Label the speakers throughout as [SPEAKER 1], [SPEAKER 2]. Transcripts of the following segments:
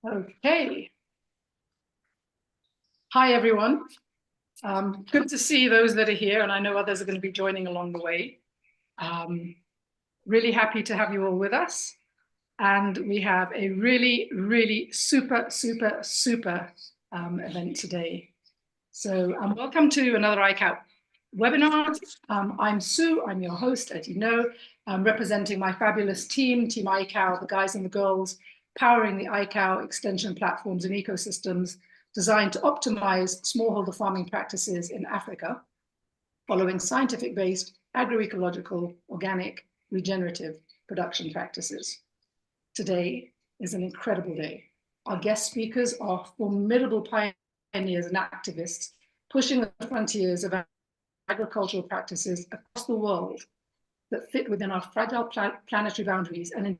[SPEAKER 1] Okay. Hi, everyone. Good to see those that are here, and I know others are going to be joining along the way. Really happy to have you all with us. And we have a really super event today. So welcome to another iCow webinar. I'm Sue, I'm your host, as you know. I'm representing my fabulous team iCow, the guys and the girls, powering the iCow extension platforms and ecosystems designed to optimize smallholder farming practices in Africa, following scientific-based, agroecological, organic, regenerative production practices. Today is an incredible day. Our guest speakers are formidable pioneers and activists pushing the frontiers of agricultural practices across the world that fit within our fragile planetary boundaries and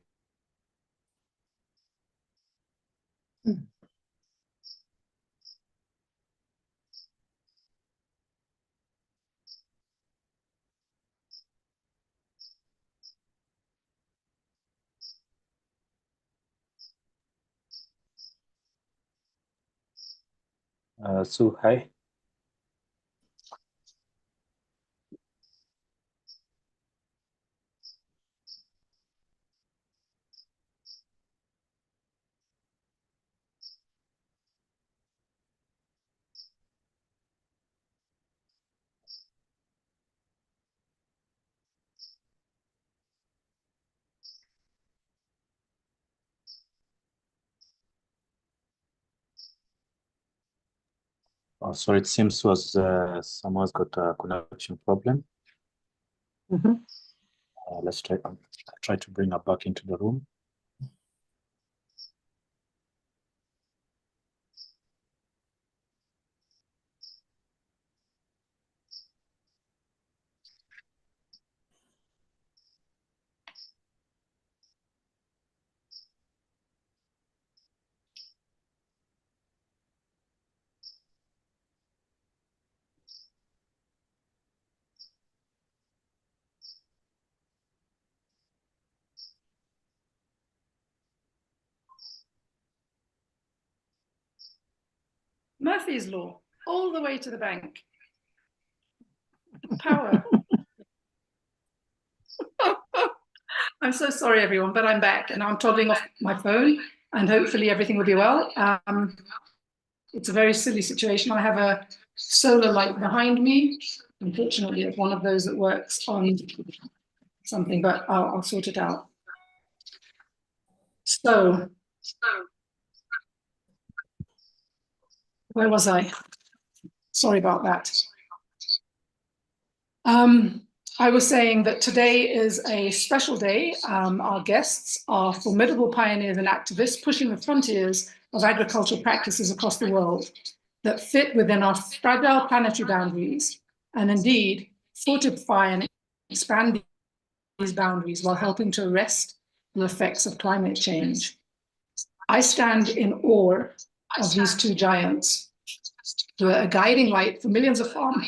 [SPEAKER 2] So, hi. Oh, sorry, it seems someone's got a connection problem. Let's try to bring her back into the room.
[SPEAKER 1] Murphy's Law, all the way to the bank. Power. I'm so sorry, everyone, but I'm back and I'm toggling off my phone and hopefully everything will be well. It's a very silly situation. I have a solar light behind me. Unfortunately, it's one of those that works on something, but I'll sort it out. So, where was I? Sorry about that. I was saying that today is a special day. Our guests are formidable pioneers and activists pushing the frontiers of agricultural practices across the world that fit within our fragile planetary boundaries and indeed fortify and expand these boundaries while helping to arrest the effects of climate change. I stand in awe of these two giants who are a guiding light for millions of farmers.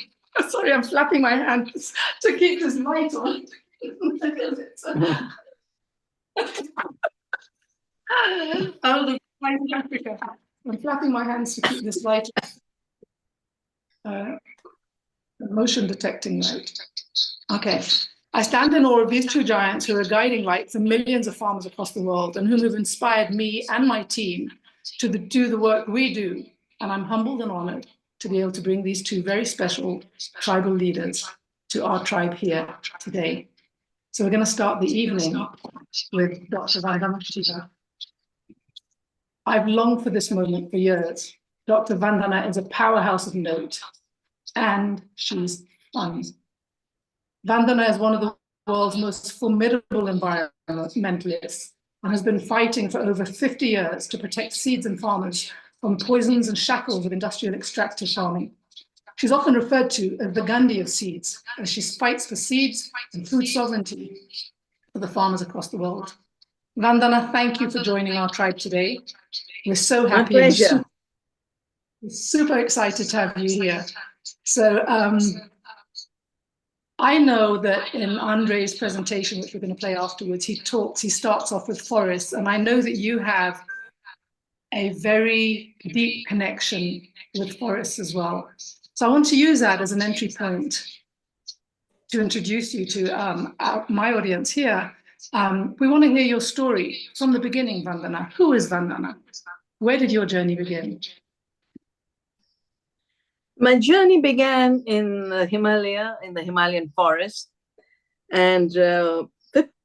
[SPEAKER 1] Sorry, I'm flapping my hands to keep this light on. I'm flapping my hands to keep this light on. Motion detecting light. Okay. I stand in awe of these two giants who are a guiding light for millions of farmers across the world and whom have inspired me and my team to do the work we do. And I'm humbled and honored to be able to bring these two very special tribal leaders to our tribe here today. So we're going to start the evening with Dr. Vandana Shiva. I've longed for this moment for years. Dr. Vandana is a powerhouse of note, and she's fun. Vandana is one of the world's most formidable environmentalists and has been fighting for over 50 years to protect seeds and farmers from poisons and shackles of industrial extractive farming. She's often referred to as the Gandhi of seeds, as she fights for seeds and food sovereignty for the farmers across the world. Vandana, thank you for joining our tribe today. We're so happy.
[SPEAKER 3] My pleasure.
[SPEAKER 1] We're super excited to have you here. So I know that in Andre's presentation, which we're going to play afterwards, he starts off with forests, and I know that you have a very deep connection with forests as well. So I want to use that as an entry point to introduce you to my audience here. We want to hear your story from the beginning, Vandana. Who is Vandana? Where did your journey begin?
[SPEAKER 3] My journey began in Himalaya, in the Himalayan forest. And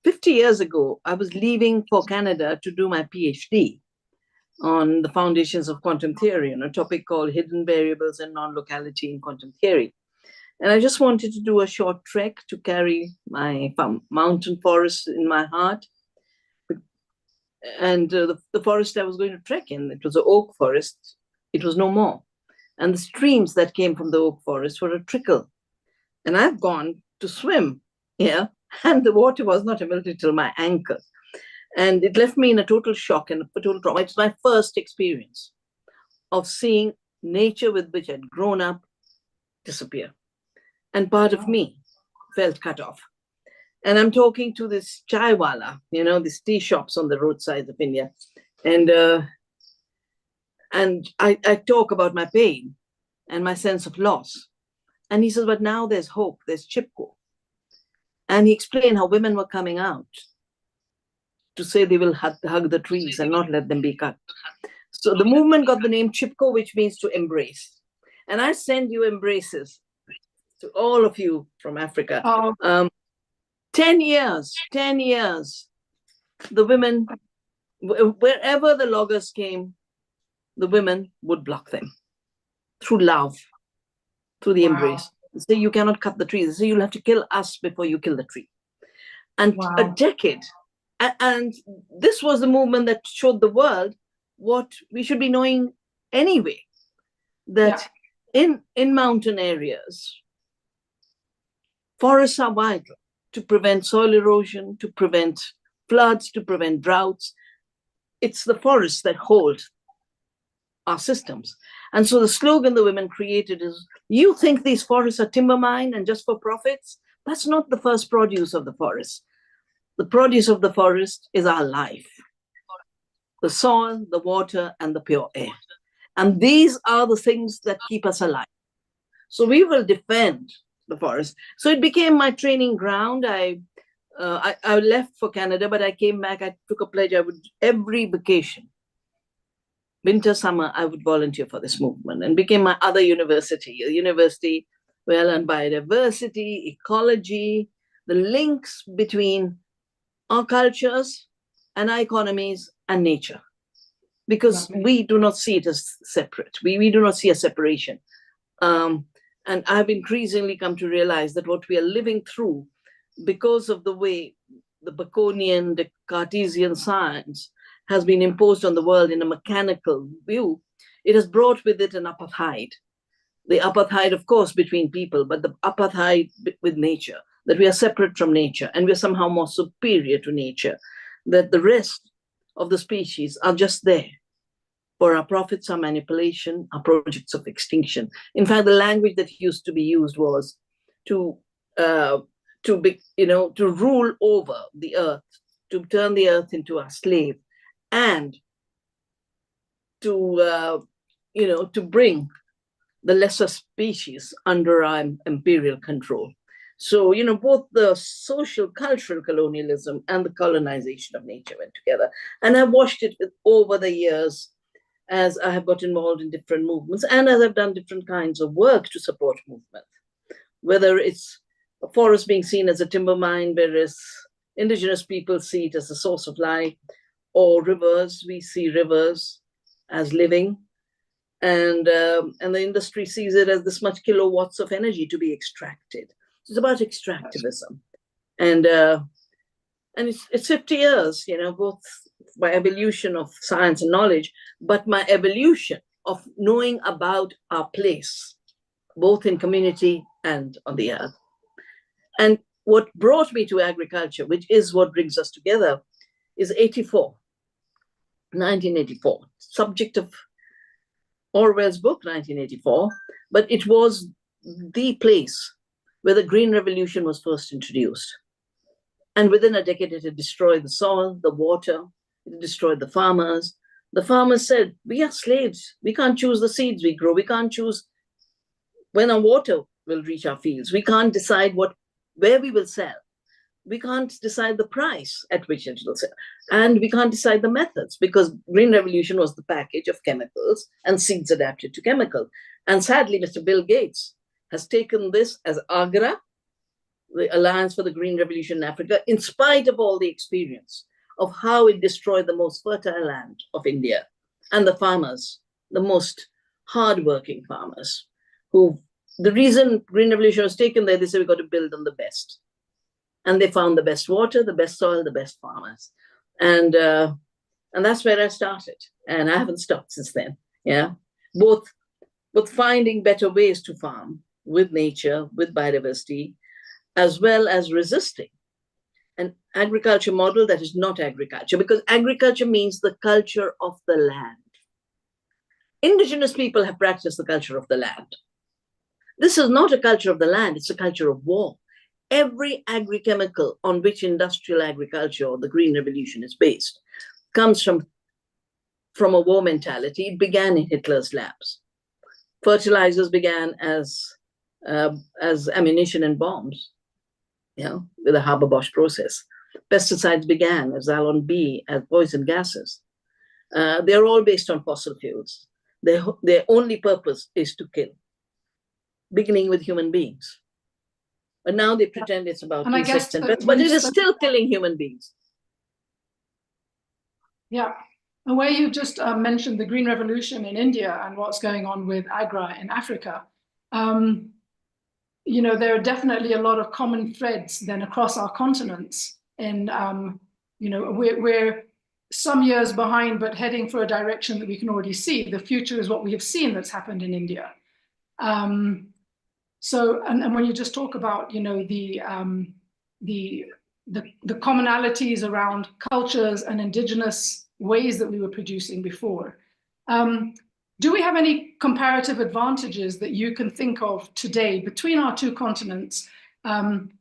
[SPEAKER 3] 50 years ago, I was leaving for Canada to do my PhD on the foundations of quantum theory on a topic called hidden variables and non-locality in quantum theory. And I just wanted to do a short trek to carry my mountain forest in my heart. And the forest I was going to trek in, it was an oak forest. It was no more. And the streams that came from the oak forest were a trickle. And I've gone to swim here, and the water was not able to till my ankle. And it left me in a total shock and a total trauma. It was my first experience of seeing nature with which I'd grown up disappear. And part of me felt cut off. And I'm talking to this chaiwala, these tea shops on the roadsides of India. And I talk about my pain and my sense of loss. And he says, but now there's hope, there's Chipko. And he explained how women were coming out to say they will hug the trees and not let them be cut. So the movement got the name Chipko, which means to embrace. And I send you embraces to all of you from Africa.
[SPEAKER 1] Oh.
[SPEAKER 3] 10 years, the women, wherever the loggers came, the women would block them through love, through the embrace. They say, you cannot cut the trees. They say, you'll have to kill us before you kill the tree. And a decade. And this was the movement that showed the world what we should be knowing anyway, that in mountain areas, forests are vital to prevent soil erosion, to prevent floods, to prevent droughts. It's the forests that hold our systems. And so the slogan the women created is, you think these forests are timber mined and just for profits? That's not the first produce of the forest. The produce of the forest is our life, the soil, the water, and the pure air. And these are the things that keep us alive. So we will defend the forest. So it became my training ground. I left for Canada, but I came back. I took a pledge. I would, every vacation, winter, summer, I would volunteer for this movement, and became my other university, a university where I learned biodiversity, ecology, the links between our cultures and our economies and nature, because we do not see it as separate. We do not see a separation. And I've increasingly come to realize that what we are living through, because of the way the Baconian, the Cartesian science has been imposed on the world in a mechanical view, it has brought with it an apartheid. The apartheid, of course, between people, but the apartheid with nature, that we are separate from nature and we're somehow more superior to nature, that the rest of the species are just there for our profits, our manipulation, our projects of extinction. In fact, the language that used to be used was to rule over the earth, to turn the earth into our slave, and to bring the lesser species under our imperial control. So, both the social, cultural colonialism and the colonization of nature went together. And I watched it over the years as I have got involved in different movements and as I've done different kinds of work to support movement, whether it's a forest being seen as a timber mine, whereas indigenous people see it as a source of life, or rivers, we see rivers as living, and the industry sees it as this much kilowatts of energy to be extracted. It's about extractivism, and it's 50 years, both my evolution of science and knowledge, but my evolution of knowing about our place, both in community and on the earth. And what brought me to agriculture, which is what brings us together, is 1984, subject of Orwell's book, 1984, but it was the place where the Green Revolution was first introduced. And within a decade, it had destroyed the soil, the water, it had destroyed the farmers, The farmers said, we are slaves. We can't choose the seeds we grow. We can't choose when our water will reach our fields. We can't decide where we will sell. We can't decide the price at which it will sell. And we can't decide the methods, because Green Revolution was the package of chemicals and seeds adapted to chemical. And sadly, Mr. Bill Gates has taken this as Agra, the Alliance for the Green Revolution in Africa, in spite of all the experience of how it destroyed the most fertile land of India and the farmers, the most hardworking farmers, who, the reason Green Revolution was taken there, they said, we've got to build on the best. And they found the best water, the best soil, the best farmers. And that's where I started. And I haven't stopped since then. Yeah. Both finding better ways to farm with nature, with biodiversity, as well as resisting an agriculture model that is not agriculture, because agriculture means the culture of the land. Indigenous people have practiced the culture of the land. This is not a culture of the land, it's a culture of war. Every agri-chemical on which industrial agriculture or the Green Revolution is based comes from a war mentality. It began in Hitler's labs. Fertilizers began as ammunition and bombs, with the Haber-Bosch process. Pesticides began as Xylon B, as poison gases. They're all based on fossil fuels. Their only purpose is to kill, beginning with human beings. But now they pretend it's about insects and pests, but it is still killing human beings.
[SPEAKER 1] Yeah. And where you just mentioned the Green Revolution in India and what's going on with Agra in Africa, there are definitely a lot of common threads then across our continents. And, we're some years behind, but heading for a direction that we can already see. The future is what we have seen that's happened in India. So, and when you just talk about, the commonalities around cultures and indigenous ways that we were producing before, do we have any comparative advantages that you can think of today between our two continents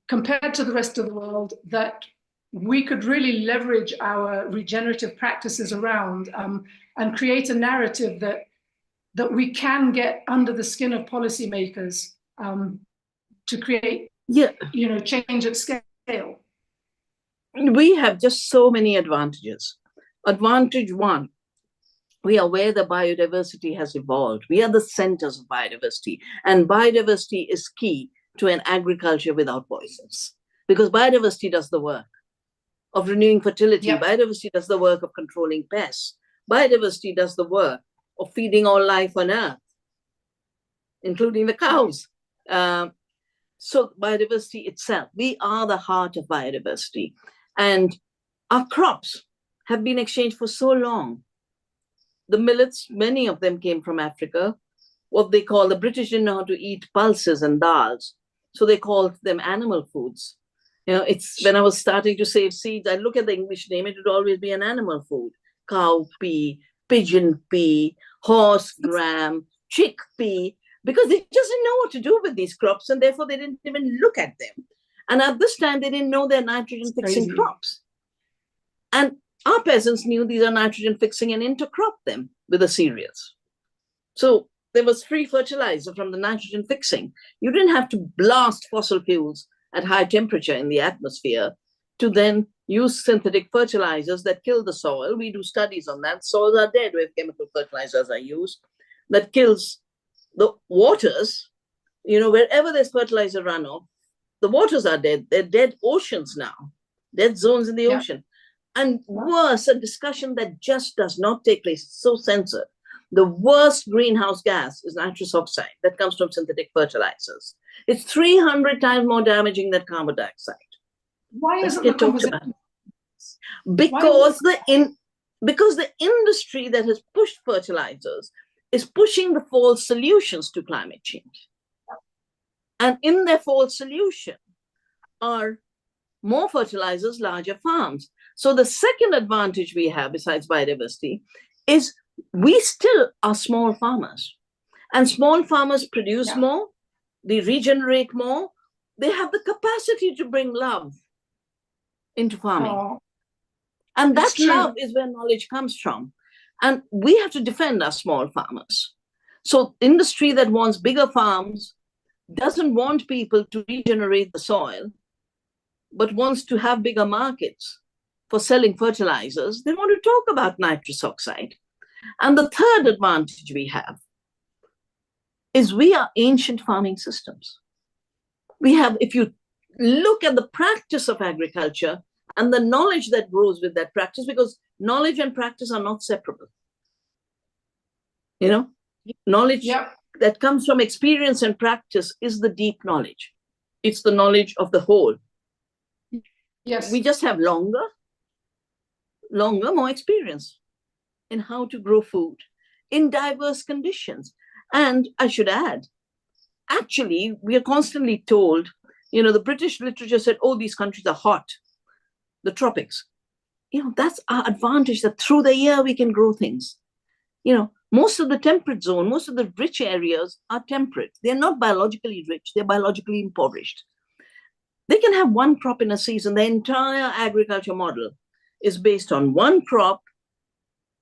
[SPEAKER 1] compared to the rest of the world that we could really leverage our regenerative practices around and create a narrative that we can get under the skin of policymakers to create, change at scale?
[SPEAKER 3] We have just so many advantages. Advantage one, we are where the biodiversity has evolved. We are the centers of biodiversity. And biodiversity is key to an agriculture without poisons, because biodiversity does the work of renewing fertility. Yep. Biodiversity does the work of controlling pests. Biodiversity does the work of feeding all life on Earth, including the cows. So biodiversity itself, we are the heart of biodiversity. And our crops have been exchanged for so long. The millets, many of them came from Africa. What they call, the British didn't know how to eat pulses and dals, so they called them animal foods. It's when I was starting to save seeds, I look at the English name, it would always be an animal food. Cow pea, pigeon pea, horse gram, chickpea, because they just didn't know what to do with these crops, and therefore they didn't even look at them. And at this time, they didn't know they're nitrogen-fixing crops. And our peasants knew these are nitrogen-fixing and intercrop them with the cereals. So there was free fertilizer from the nitrogen-fixing. You didn't have to blast fossil fuels at high temperature in the atmosphere to then use synthetic fertilizers that kill the soil. We do studies on that. Soils are dead where chemical fertilizers are used. That kills the waters. Wherever there's fertilizer runoff, the waters are dead. They're dead oceans now, dead zones in the ocean. And worse, a discussion that just does not take place. It's so censored. The worst greenhouse gas is nitrous oxide that comes from synthetic fertilizers. It's 300 times more damaging than carbon dioxide.
[SPEAKER 1] Why is it the conversation?
[SPEAKER 3] Because the industry that has pushed fertilizers is pushing the false solutions to climate change. And in their false solution are more fertilizers, larger farms. So the second advantage we have besides biodiversity is we still are small farmers. And small farmers produce more, they regenerate more, they have the capacity to bring love into farming. And that love is where knowledge comes from. And we have to defend our small farmers. So industry that wants bigger farms doesn't want people to regenerate the soil, but wants to have bigger markets for selling fertilizers. They want to talk about nitrous oxide. And the third advantage we have is we are ancient farming systems. We have, if you look at the practice of agriculture and the knowledge that grows with that practice, because knowledge and practice are not separable. You know, knowledge that comes from experience and practice is the deep knowledge. It's the knowledge of the whole.
[SPEAKER 1] Yes.
[SPEAKER 3] We just have longer, more experience in how to grow food in diverse conditions. And I should add, actually, we are constantly told, you know, the British literature said, oh, these countries are hot, the tropics. You know, that's our advantage, that through the year we can grow things. You know, most of the temperate zone, most of the rich areas are temperate. They're not biologically rich, they're biologically impoverished. They can have one crop in a season. The entire agriculture model is based on one crop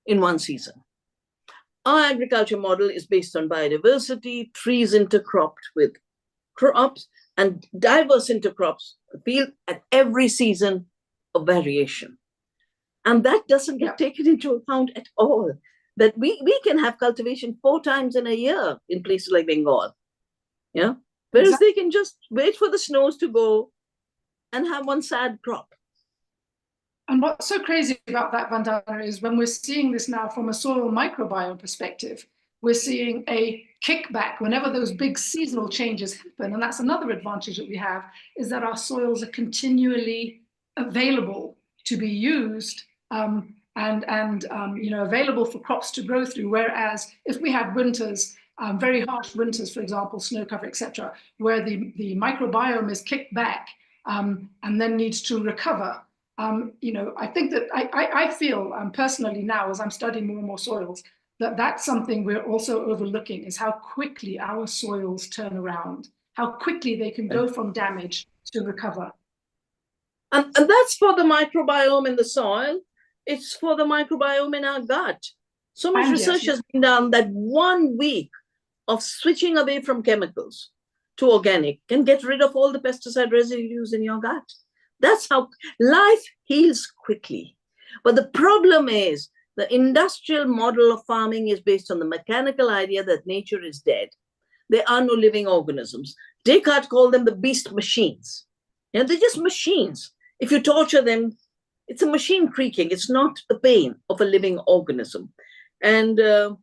[SPEAKER 3] in one season. Our agriculture model is based on biodiversity, trees intercropped with crops, and diverse intercrops field at every season of variation. And that doesn't get taken into account at all. That we can have cultivation 4 times in a year in places like Bengal. Yeah. Whereas they can just wait for the snows to go and have one sad crop.
[SPEAKER 1] And what's so crazy about that, Vandana, is when we're seeing this now from a soil microbiome perspective, we're seeing a kickback whenever those big seasonal changes happen. And that's another advantage that we have, is that our soils are continually available to be used and available for crops to grow through. Whereas if we had winters, very harsh winters, for example, snow cover, etc., where the microbiome is kicked back and then needs to recover. I think that I feel personally now, as I'm studying more and more soils, that that's something we're also overlooking, is how quickly our soils turn around, how quickly they can go from damage to recover.
[SPEAKER 3] And that's for the microbiome in the soil. It's for the microbiome in our gut. So much research has been done that 1 week of switching away from chemicals to organic can get rid of all the pesticide residues in your gut. That's how life heals quickly. But the problem is the industrial model of farming is based on the mechanical idea that nature is dead. There are no living organisms. Descartes called them the beast machines. And they're just machines. If you torture them, it's a machine creaking. It's not the pain of a living organism. And the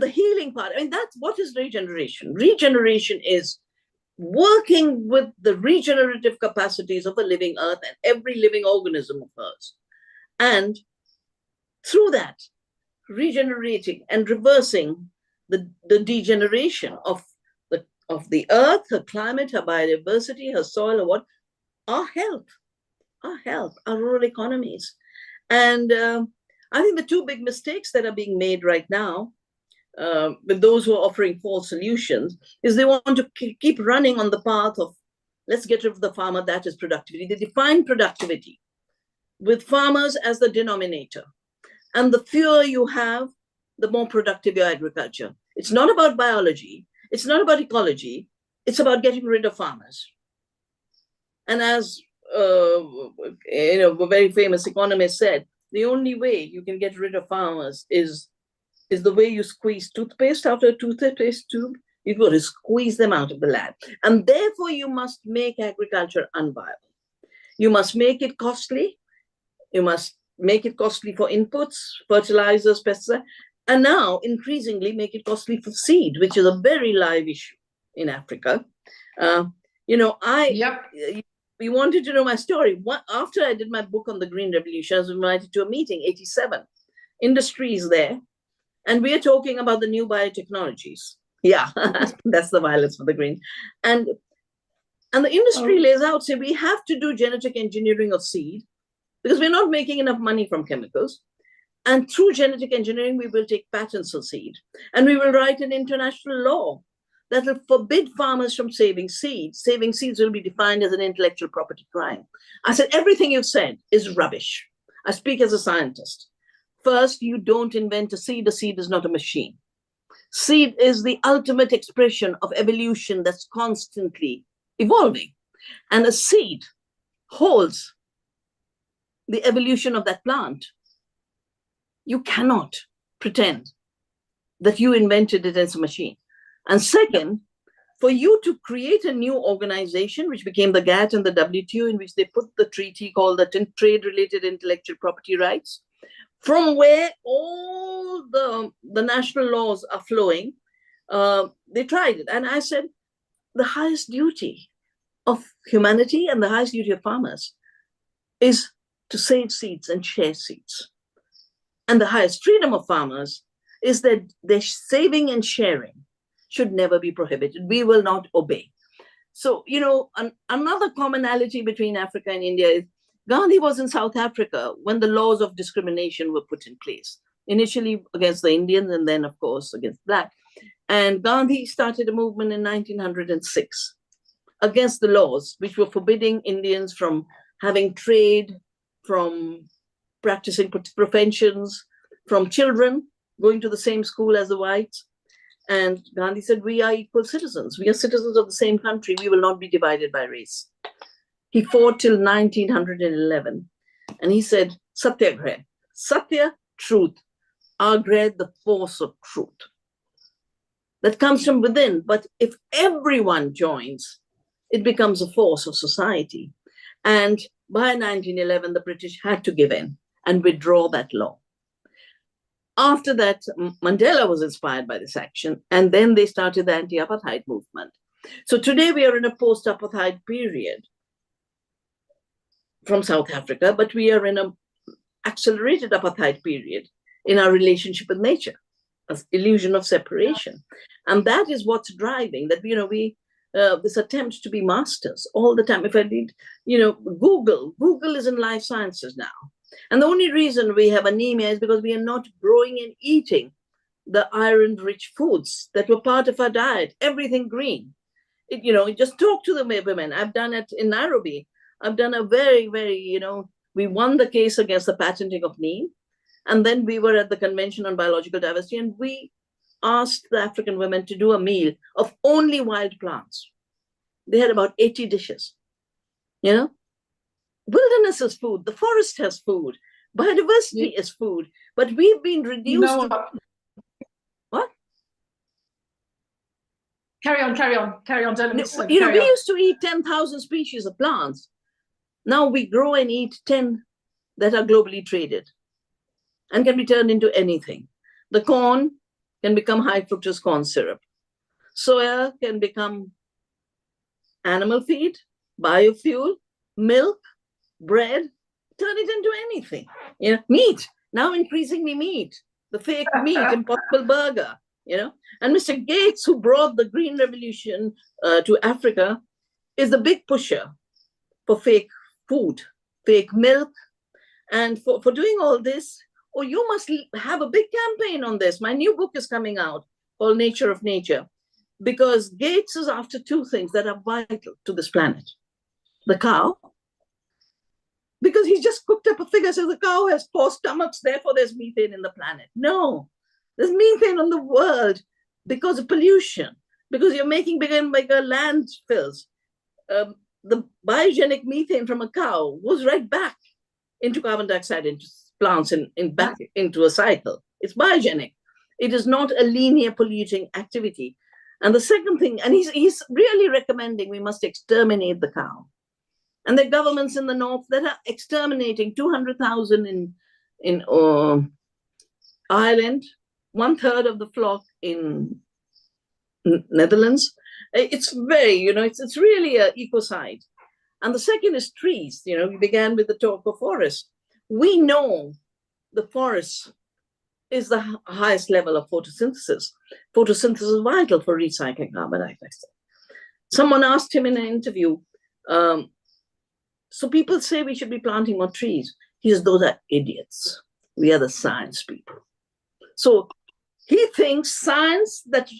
[SPEAKER 3] healing part, I mean, that's what is regeneration. Regeneration is working with the regenerative capacities of a living earth and every living organism of hers. And through that, regenerating and reversing the degeneration of the earth, her climate, her biodiversity, her soil, or what, our health, our rural economies. And I think the 2 big mistakes that are being made right now with those who are offering false solutions is they want to keep running on the path of, let's get rid of the farmer, that is productivity. They define productivity with farmers as the denominator. And the fewer you have, the more productive your agriculture. It's not about biology. It's not about ecology. It's about getting rid of farmers. And as a very famous economist said, the only way you can get rid of farmers is the way you squeeze toothpaste out of a toothpaste tube. You've got to squeeze them out of the land. And therefore, you must make agriculture unviable. You must make it costly. You must make it costly for inputs, fertilizers, pesticides, and now increasingly make it costly for seed, which is a very live issue in Africa. We wanted to know my story. After I did my book on the Green Revolution, I was invited to a meeting, 87. Industry is there. And we are talking about the new biotechnologies. Yeah, that's the violence for the green. And the industry lays out, say, we have to do genetic engineering of seed because we're not making enough money from chemicals. And through genetic engineering, we will take patents on seed. And we will write an international law that will forbid farmers from saving seeds. Saving seeds will be defined as an intellectual property crime. I said, everything you've said is rubbish. I speak as a scientist. First, you don't invent a seed. A seed is not a machine. Seed is the ultimate expression of evolution that's constantly evolving. And a seed holds the evolution of that plant. You cannot pretend that you invented it as a machine. And second, for you to create a new organization, which became the GATT and the WTO, in which they put the treaty called the Trade-Related Intellectual Property Rights, from where all the national laws are flowing, they tried it. And I said, the highest duty of humanity and the highest duty of farmers is to save seeds and share seeds. And the highest freedom of farmers is that their saving and sharing should never be prohibited. We will not obey. So, you know, another commonality between Africa and India is Gandhi was in South Africa when the laws of discrimination were put in place, initially against the Indians and then, of course, against Black. And Gandhi started a movement in 1906 against the laws which were forbidding Indians from having trade, from practicing professions, from children going to the same school as the whites. And Gandhi said, we are equal citizens. We are citizens of the same country. We will not be divided by race. He fought till 1911. And he said, Satyagraha, Satya, truth, Agrah, the force of truth. That comes from within. But if everyone joins, it becomes a force of society. And by 1911, the British had to give in and withdraw that law. After that, Mandela was inspired by this action, and then they started the anti-apartheid movement. So today we are in a post-apartheid period from South Africa, but we are in an accelerated apartheid period in our relationship with nature, an illusion of separation. And that is what's driving that, you know, this attempt to be masters all the time. If I need, you know, Google is in life sciences now. And the only reason we have anemia is because we are not growing and eating the iron-rich foods that were part of our diet, everything green. You know, just talk to the women. I've done it in Nairobi. I've done a very, very, you know, we won the case against the patenting of neem. And then we were at the Convention on Biological Diversity, and we asked the African women to do a meal of only wild plants. They had about 80 dishes, you know. Wilderness is food, the forest has food, biodiversity is food, but we've been reduced to... What?
[SPEAKER 1] Carry on.
[SPEAKER 3] You know, we used to eat 10,000 species of plants. Now we grow and eat 10 that are globally traded and can be turned into anything. The corn can become high fructose corn syrup. Soya can become animal feed, biofuel, milk, bread, turn it into anything. You know, meat, now increasingly meat, the fake meat, Impossible Burger, you know. And Mr. Gates, who brought the Green Revolution to Africa, is the big pusher for fake food, fake milk. And for doing all this, oh, you must have a big campaign on this. My new book is coming out called Nature of Nature, because Gates is after two things that are vital to this planet. The cow, because he's just cooked up a figure, says the cow has 4 stomachs, therefore there's methane in the planet. No, there's methane on the world because of pollution, because you're making bigger and bigger landfills. The biogenic methane from a cow goes right back into carbon dioxide, into plants, back into a cycle. It's biogenic. It is not a linear polluting activity. And the second thing, and he's really recommending we must exterminate the cow. And there are governments in the north that are exterminating 200,000 in Ireland, 1/3 of the flock in Netherlands. It's very, you know, it's really an ecocide. And the second is trees. You know, we began with the talk of forests. We know the forest is the highest level of photosynthesis. Photosynthesis is vital for recycling carbon dioxide. Someone asked him in an interview, so people say we should be planting more trees. He says, those are idiots. We are the science people. So he thinks science that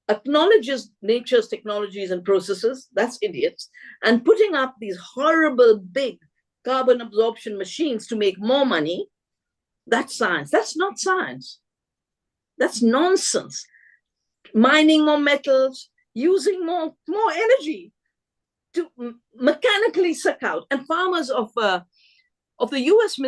[SPEAKER 3] acknowledges nature's technologies and processes, that's idiots. And putting up these horrible big carbon absorption machines to make more money, That's science. That's not science. That's nonsense. Mining more metals, using more energy to mechanically suck out. And farmers of the US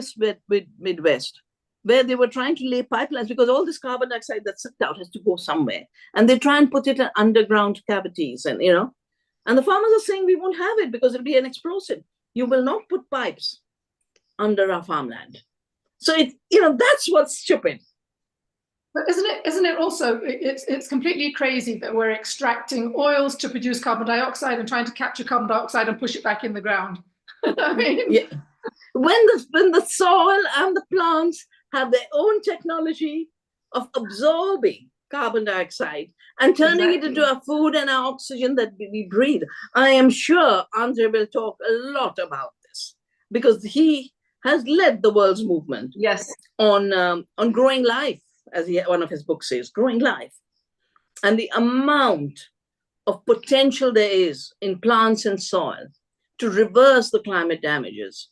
[SPEAKER 3] Midwest, where they were trying to lay pipelines, because all this carbon dioxide that's sucked out has to go somewhere. And they try and put it in underground cavities, and and the farmers are saying we won't have it because it'll be an explosive. You will not put pipes under our farmland. So that's what's stupid.
[SPEAKER 1] But isn't it also, it's completely crazy that we're extracting oils to produce carbon dioxide and trying to capture carbon dioxide and push it back in the ground. I mean,
[SPEAKER 3] yeah. When the soil and the plants have their own technology of absorbing carbon dioxide and turning it into our food and our oxygen that we breathe. I am sure Andre will talk a lot about this because he has led the world's movement on growing life, as one of his books says, growing life. And the amount of potential there is in plants and soil to reverse the climate damages.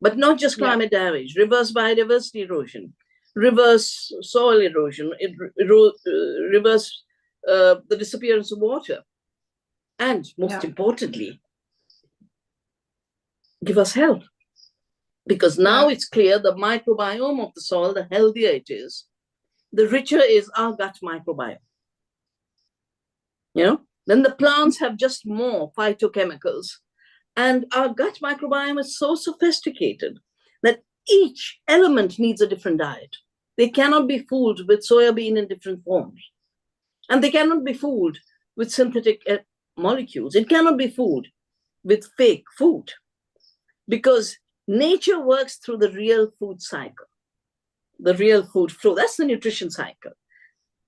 [SPEAKER 3] But not just climate damage, reverse biodiversity erosion, reverse soil erosion, reverse the disappearance of water. And most importantly, give us health. Because now it's clear the microbiome of the soil, the healthier it is, the richer is our gut microbiome. Then the plants have just more phytochemicals. And our gut microbiome is so sophisticated that each element needs a different diet. They cannot be fooled with soybean in different forms. And they cannot be fooled with synthetic molecules. It cannot be fooled with fake food. Because nature works through the real food cycle, the real food flow. That's the nutrition cycle.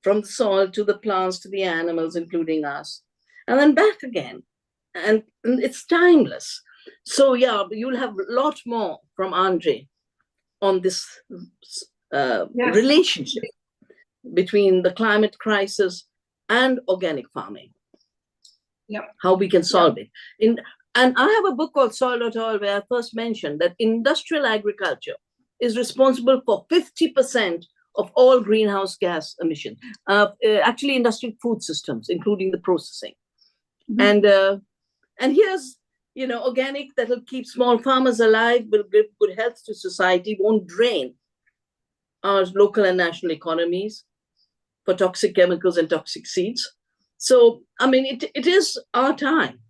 [SPEAKER 3] From the soil to the plants to the animals, including us, and then back again. And it's timeless. So you'll have a lot more from Andre on this relationship between the climate crisis and organic farming. How we can solve it. And I have a book called Soil.oil where I first mentioned that industrial agriculture is responsible for 50% of all greenhouse gas emissions. Actually, industrial food systems, including the processing. And here's, organic that will keep small farmers alive, will give good health to society, won't drain our local and national economies for toxic chemicals and toxic seeds. So, I mean, it is our time.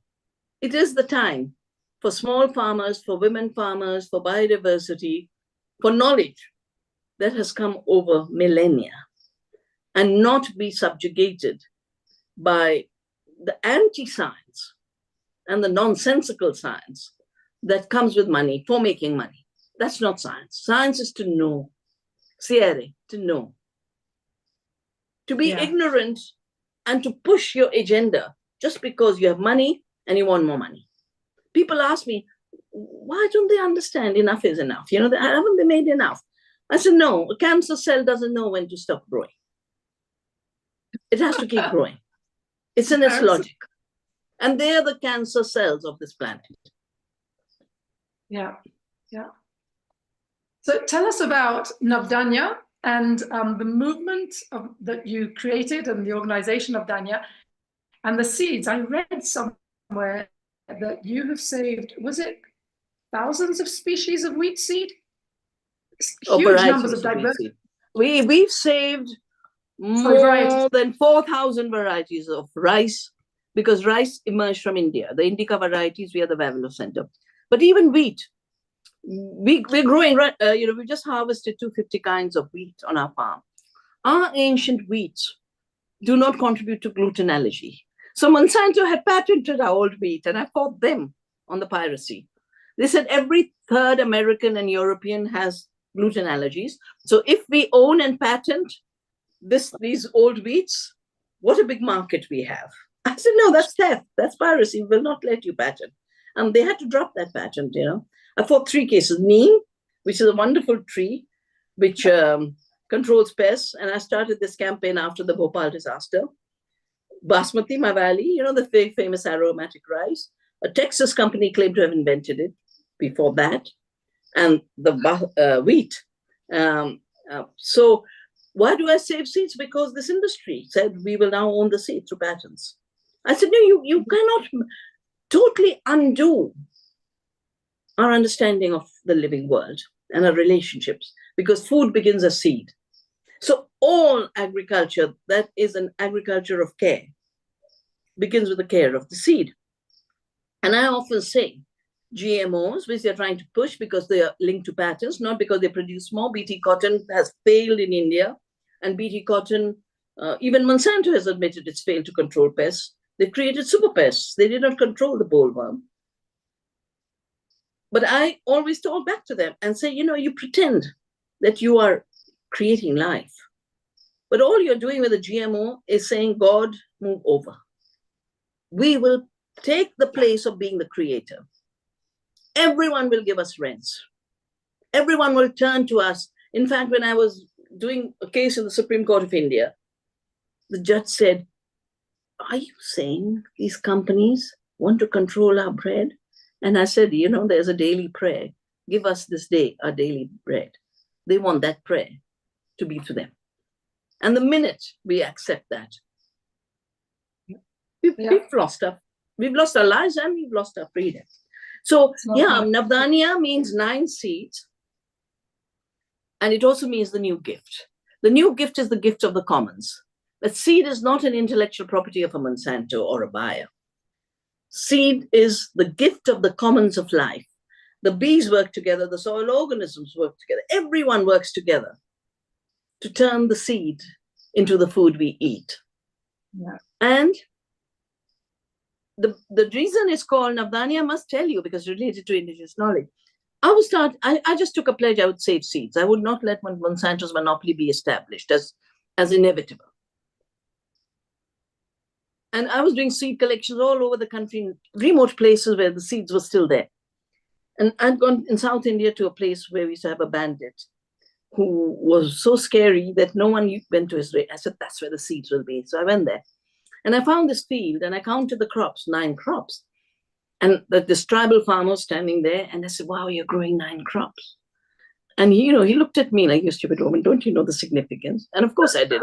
[SPEAKER 3] It is the time for small farmers, for women farmers, for biodiversity, for knowledge that has come over millennia and not be subjugated by the anti-science and the nonsensical science that comes with money for making money. That's not science. Science is to know, to know, to be ignorant and to push your agenda just because you have money and you want more money. People ask me, why don't they understand enough is enough? Haven't they made enough? I said, no, a cancer cell doesn't know when to stop growing. It has to keep growing. It's in its logic. And they are the cancer cells of this planet.
[SPEAKER 1] Yeah. So tell us about Navdanya and the movement that you created and the organization of Navdanya and the seeds. I read somewhere that you have saved, was it thousands of species of wheat seed? Huge numbers of diversity.
[SPEAKER 3] We've saved more than 4,000 varieties of rice, because rice emerged from India. The indica varieties, we are the Vavilov Center. But even wheat, we're growing, we just harvested 250 kinds of wheat on our farm. Our ancient wheats do not contribute to gluten allergy. So Monsanto had patented our old wheat, and I fought them on the piracy. They said every third American and European has gluten allergies. So if we own and patent these old wheats, what a big market we have. I said, no, that's theft. That's piracy. We will not let you patent. And they had to drop that patent, I fought 3 cases. Neem, which is a wonderful tree, which controls pests. And I started this campaign after the Bhopal disaster. Basmati, my valley, the very famous aromatic rice. A Texas company claimed to have invented it before that. And the wheat. So why do I save seeds? Because this industry said we will now own the seed through patents. I said, no, you cannot totally undo our understanding of the living world and our relationships, because food begins as seed. So all agriculture that is an agriculture of care begins with the care of the seed. And I often say GMOs, which they're trying to push because they are linked to patents, not because they produce more. BT cotton has failed in India, and BT cotton, even Monsanto has admitted it's failed to control pests. They created super pests. They did not control the bollworm. But I always talk back to them and say, you pretend that you are creating life, but all you're doing with a GMO is saying, God, move over. We will take the place of being the creator. Everyone will give us rents. Everyone will turn to us. In fact, when I was doing a case in the Supreme Court of India, the judge said, are you saying these companies want to control our bread? And I said, there's a daily prayer. Give us this day our daily bread. They want that prayer to be to them. And the minute we accept that, we've lost our lives and we've lost our freedom. So Navdanya means 9 seeds. And it also means the new gift. The new gift is the gift of the commons. But seed is not an intellectual property of a Monsanto or a Bayer. Seed is the gift of the commons of life. The bees work together, the soil organisms work together. Everyone works together to turn the seed into the food we eat.
[SPEAKER 1] Yeah.
[SPEAKER 3] And the reason it's called Navdanya, I must tell you, because related to indigenous knowledge. I just took a pledge I would save seeds. I would not let Monsanto's monopoly be established as inevitable. And I was doing seed collections all over the country, in remote places where the seeds were still there. And I'd gone in South India to a place where we used to have a bandit who was so scary that no one went to his grave. I said, that's where the seeds will be. So I went there. And I found this field and I counted the crops, 9 crops. And this tribal farmer was standing there, and I said, wow, you're growing 9 crops. And he looked at me like, you stupid woman, don't you know the significance? And of course I did.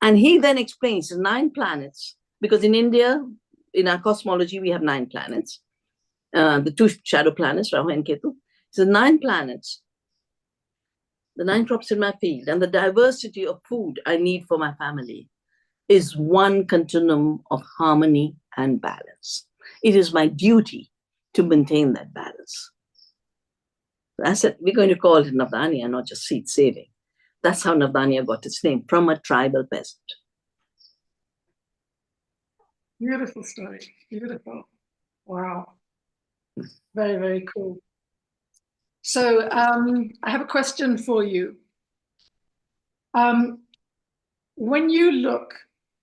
[SPEAKER 3] And he then explains 9 planets, because in India, in our cosmology, we have 9 planets. The 2 shadow planets, Rahu and Ketu. So 9 planets, the 9 crops in my field, and the diversity of food I need for my family is one continuum of harmony and balance. It is my duty to maintain that balance. I said, we're going to call it Navdanya, not just seed saving. That's how Navdanya got its name, from a tribal peasant.
[SPEAKER 1] Beautiful story. Beautiful. Wow. Very, very cool. So I have a question for you. When you look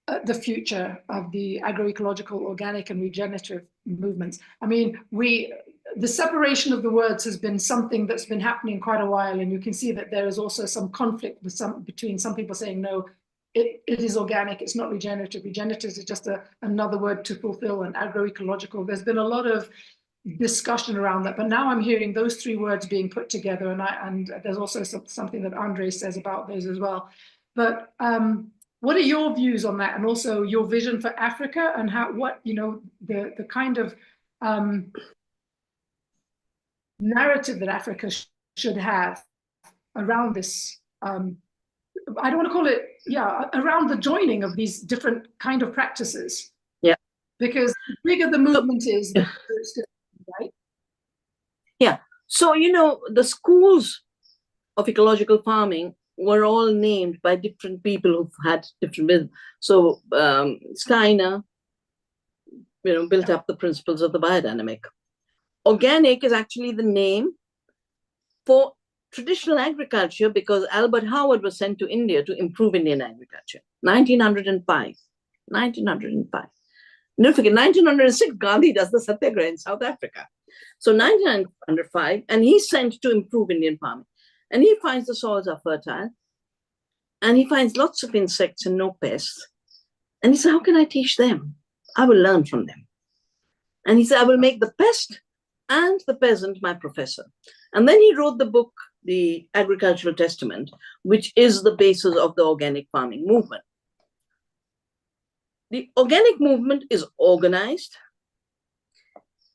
[SPEAKER 1] at the future of the agroecological, organic, and regenerative movements, I mean, the separation of the words has been something that's been happening quite a while, and you can see that there is also some conflict between some people saying, no, it is organic, it's not regenerative. Regenerative is just another word to fulfill, and agroecological. There's been a lot of discussion around that, but now I'm hearing those 3 words being put together, and there's also something that Andre says about those as well. But what are your views on that, and also your vision for Africa, and the kind of narrative that Africa should have around this? I don't want to call it, around the joining of these different kind of practices.
[SPEAKER 3] Yeah.
[SPEAKER 1] Because the bigger the movement is, right?
[SPEAKER 3] Yeah. So, the schools of ecological farming were all named by different people who've had different. So Steiner, built up the principles of the biodynamic. Organic is actually the name for traditional agriculture, because Albert Howard was sent to India to improve Indian agriculture. 1905. Don't forget, 1906, Gandhi does the Satyagraha in South Africa. So 1905, and he's sent to improve Indian farming. And he finds the soils are fertile, and he finds lots of insects and no pests. And he said, how can I teach them? I will learn from them. And he said, I will make the pest and the peasant my professor. And then he wrote the book, the Agricultural Testament, which is the basis of the organic farming movement. The organic movement is organized.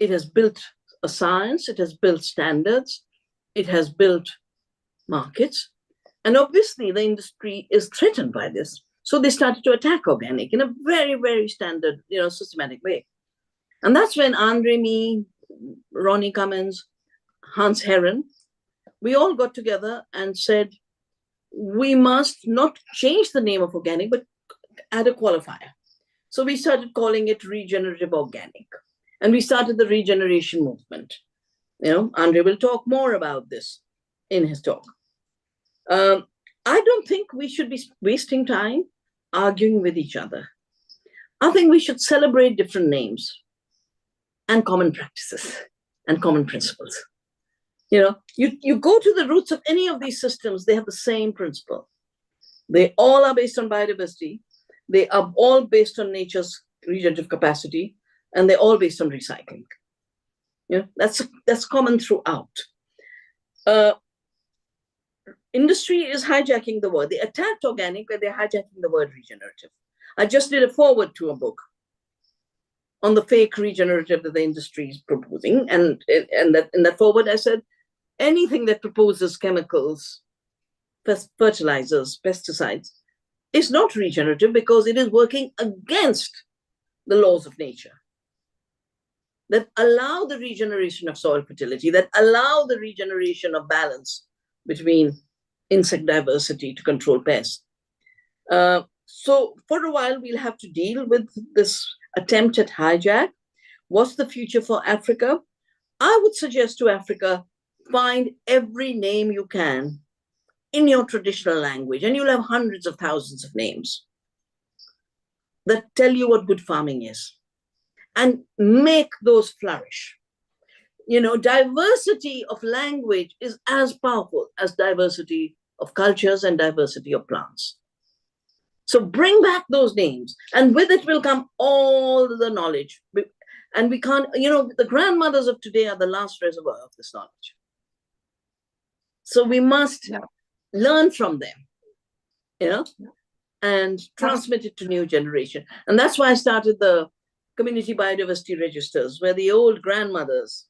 [SPEAKER 3] It has built a science, it has built standards, it has built markets. And obviously the industry is threatened by this. So they started to attack organic in a very, very standard, systematic way. And that's when Andre, me, Ronnie Cummins, Hans Herren, we all got together and said, we must not change the name of organic, but add a qualifier. So we started calling it regenerative organic. And we started the regeneration movement. Andre will talk more about this in his talk. I don't think we should be wasting time arguing with each other. I think we should celebrate different names and common practices and common principles. You go to the roots of any of these systems, they have the same principle. They all are based on biodiversity. They are all based on nature's regenerative capacity, and they're all based on recycling. That's common throughout. Industry is hijacking the word. They attacked organic, but they're hijacking the word regenerative. I just did a foreword to a book on the fake regenerative that the industry is proposing. And in that foreword, I said, anything that proposes chemicals, fertilizers, pesticides, is not regenerative because it is working against the laws of nature that allow the regeneration of soil fertility, that allow the regeneration of balance between insect diversity to control pests. So for a while, we'll have to deal with this attempt at hijack. What's the future for Africa? I would suggest to Africa, find every name you can in your traditional language, and you'll have hundreds of thousands of names that tell you what good farming is, and make those flourish. Diversity of language is as powerful as diversity of cultures and diversity of plants. So bring back those names, and with it will come all the knowledge. And we can't, the grandmothers of today are the last reservoir of this knowledge. So we must learn from them, and transmit it to new generation. And that's why I started the community biodiversity registers, where the old grandmothers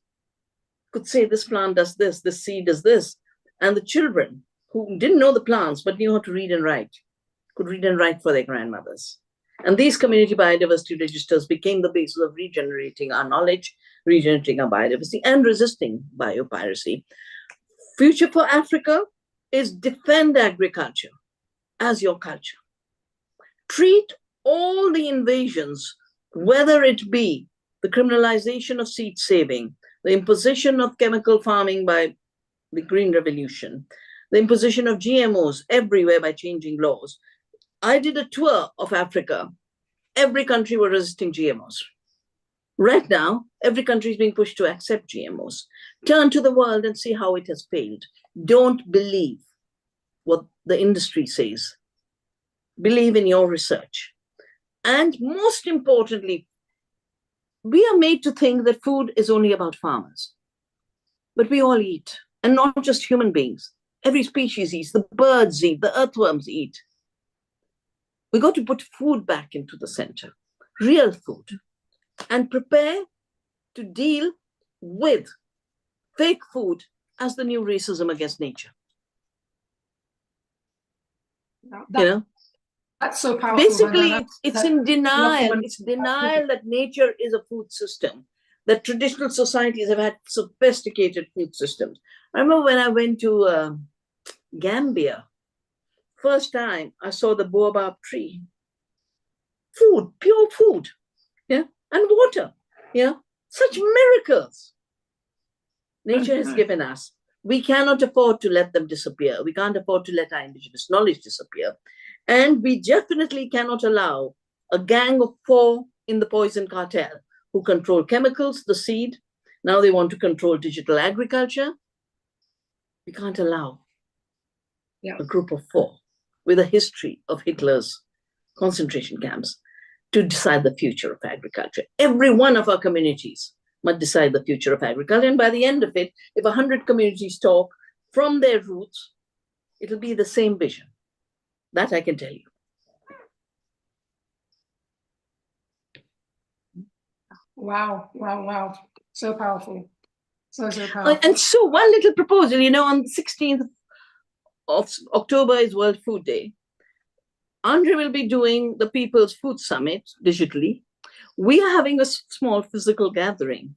[SPEAKER 3] could say, this plant does this seed does this. And the children who didn't know the plants, but knew how to read and write, could read and write for their grandmothers. And these community biodiversity registers became the basis of regenerating our knowledge, regenerating our biodiversity, and resisting biopiracy. Future for Africa is defend agriculture as your culture. Treat all the invasions, whether it be the criminalization of seed saving, the imposition of chemical farming by the Green Revolution, the imposition of GMOs everywhere by changing laws. I did a tour of Africa. Every country were resisting GMOs. Right now, every country is being pushed to accept GMOs. Turn to the world and see how it has failed. Don't believe what the industry says. Believe in your research. And most importantly, we are made to think that food is only about farmers. But we all eat, and not just human beings. Every species eats, the birds eat, the earthworms eat. We got to put food back into the center, real food, and prepare to deal with fake food as the new racism against nature.
[SPEAKER 1] That's so powerful.
[SPEAKER 3] Basically, it's in denial. It's denial that nature is a food system, that traditional societies have had sophisticated food systems. I remember when I went to Gambia, first time I saw the baobab tree. Food, pure food, and water, such miracles nature has given us. We cannot afford to let them disappear. We can't afford to let our indigenous knowledge disappear. And we definitely cannot allow a gang of 4 in the poison cartel who control chemicals, the seed. Now they want to control digital agriculture. We can't allow a group of 4 with a history of Hitler's concentration camps to decide the future of agriculture. Every one of our communities must decide the future of agriculture. And by the end of it, if 100 communities talk, from their roots, it'll be the same vision. That I can tell you.
[SPEAKER 1] Wow, wow, wow. So powerful. So powerful.
[SPEAKER 3] And so one little proposal, on the 16th of October is World Food Day. Andre will be doing the People's Food Summit digitally. We are having a small physical gathering.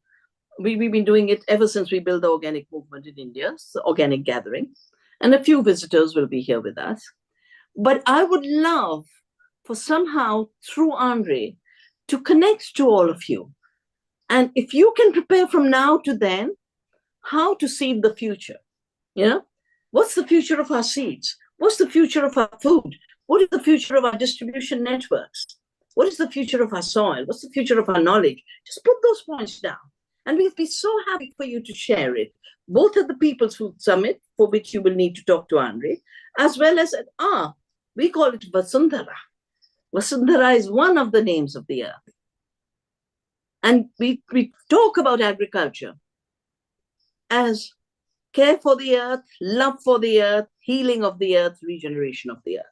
[SPEAKER 3] We've been doing it ever since we built the organic movement in India, so organic gathering. And a few visitors will be here with us. But I would love for somehow, through Andre, to connect to all of you. And if you can prepare from now to then, how to seed the future. What's the future of our seeds? What's the future of our food? What is the future of our distribution networks? What is the future of our soil? What's the future of our knowledge? Just put those points down. And we'll be so happy for you to share it, both at the People's Food Summit, for which you will need to talk to Andre, as well as at we call it Vasundhara. Vasundhara is one of the names of the earth. And we talk about agriculture as care for the earth, love for the earth, healing of the earth, regeneration of the earth.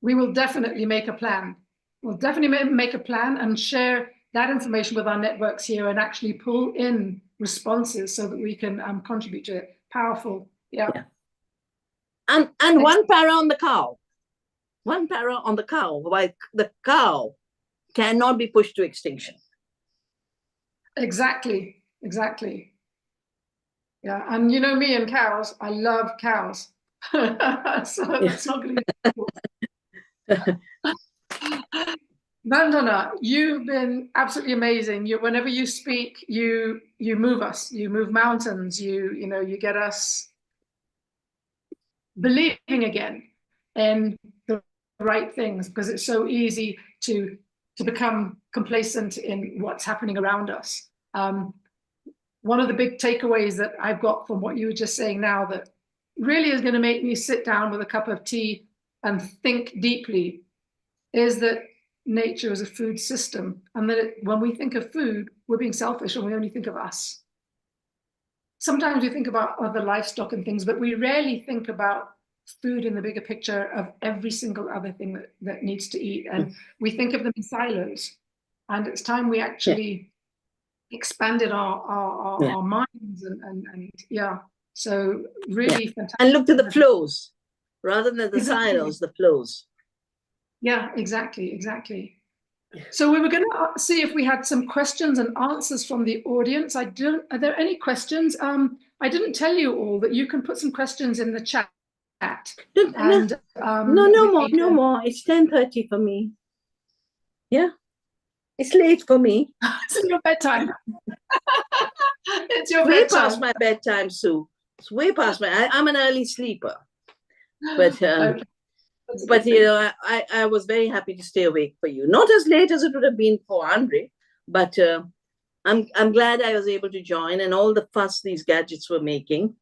[SPEAKER 1] We will definitely make a plan. We'll definitely make a plan and share that information with our networks here and actually pull in responses so that we can contribute to it. Powerful. Yeah.
[SPEAKER 3] And one para on the cow. One para on the cow. Why the cow cannot be pushed to extinction.
[SPEAKER 1] Exactly. Yeah, and me and cows, I love cows. So that's not going to be difficult. Vandana, you've been absolutely amazing. Whenever you speak, you move us. You move mountains. You get us believing again in the right things, because it's so easy to become complacent in what's happening around us. One of the big takeaways that I've got from what you were just saying now that really is going to make me sit down with a cup of tea and think deeply is that nature is a food system, and that when we think of food, we're being selfish and we only think of us. Sometimes we think about other livestock and things, but we rarely think about food in the bigger picture of every single other thing that needs to eat. And we think of them in silos. And it's time we actually expanded our minds and so really fantastic.
[SPEAKER 3] And look to the flows rather than the silos, the flows.
[SPEAKER 1] Yeah, exactly. So we were going to see if we had some questions and answers from the audience. Are there any questions? I didn't tell you all that you can put some questions in the chat. And
[SPEAKER 3] no more. It's 10:30 for me. Yeah, it's late for me.
[SPEAKER 1] It's your bedtime. It's your
[SPEAKER 3] way
[SPEAKER 1] bedtime.
[SPEAKER 3] Past my bedtime, Sue. It's way past I'm an early sleeper, but
[SPEAKER 1] Okay.
[SPEAKER 3] But I was very happy to stay awake for you. Not as late as it would have been for Andre, but I'm glad I was able to join, and all the fuss these gadgets were making.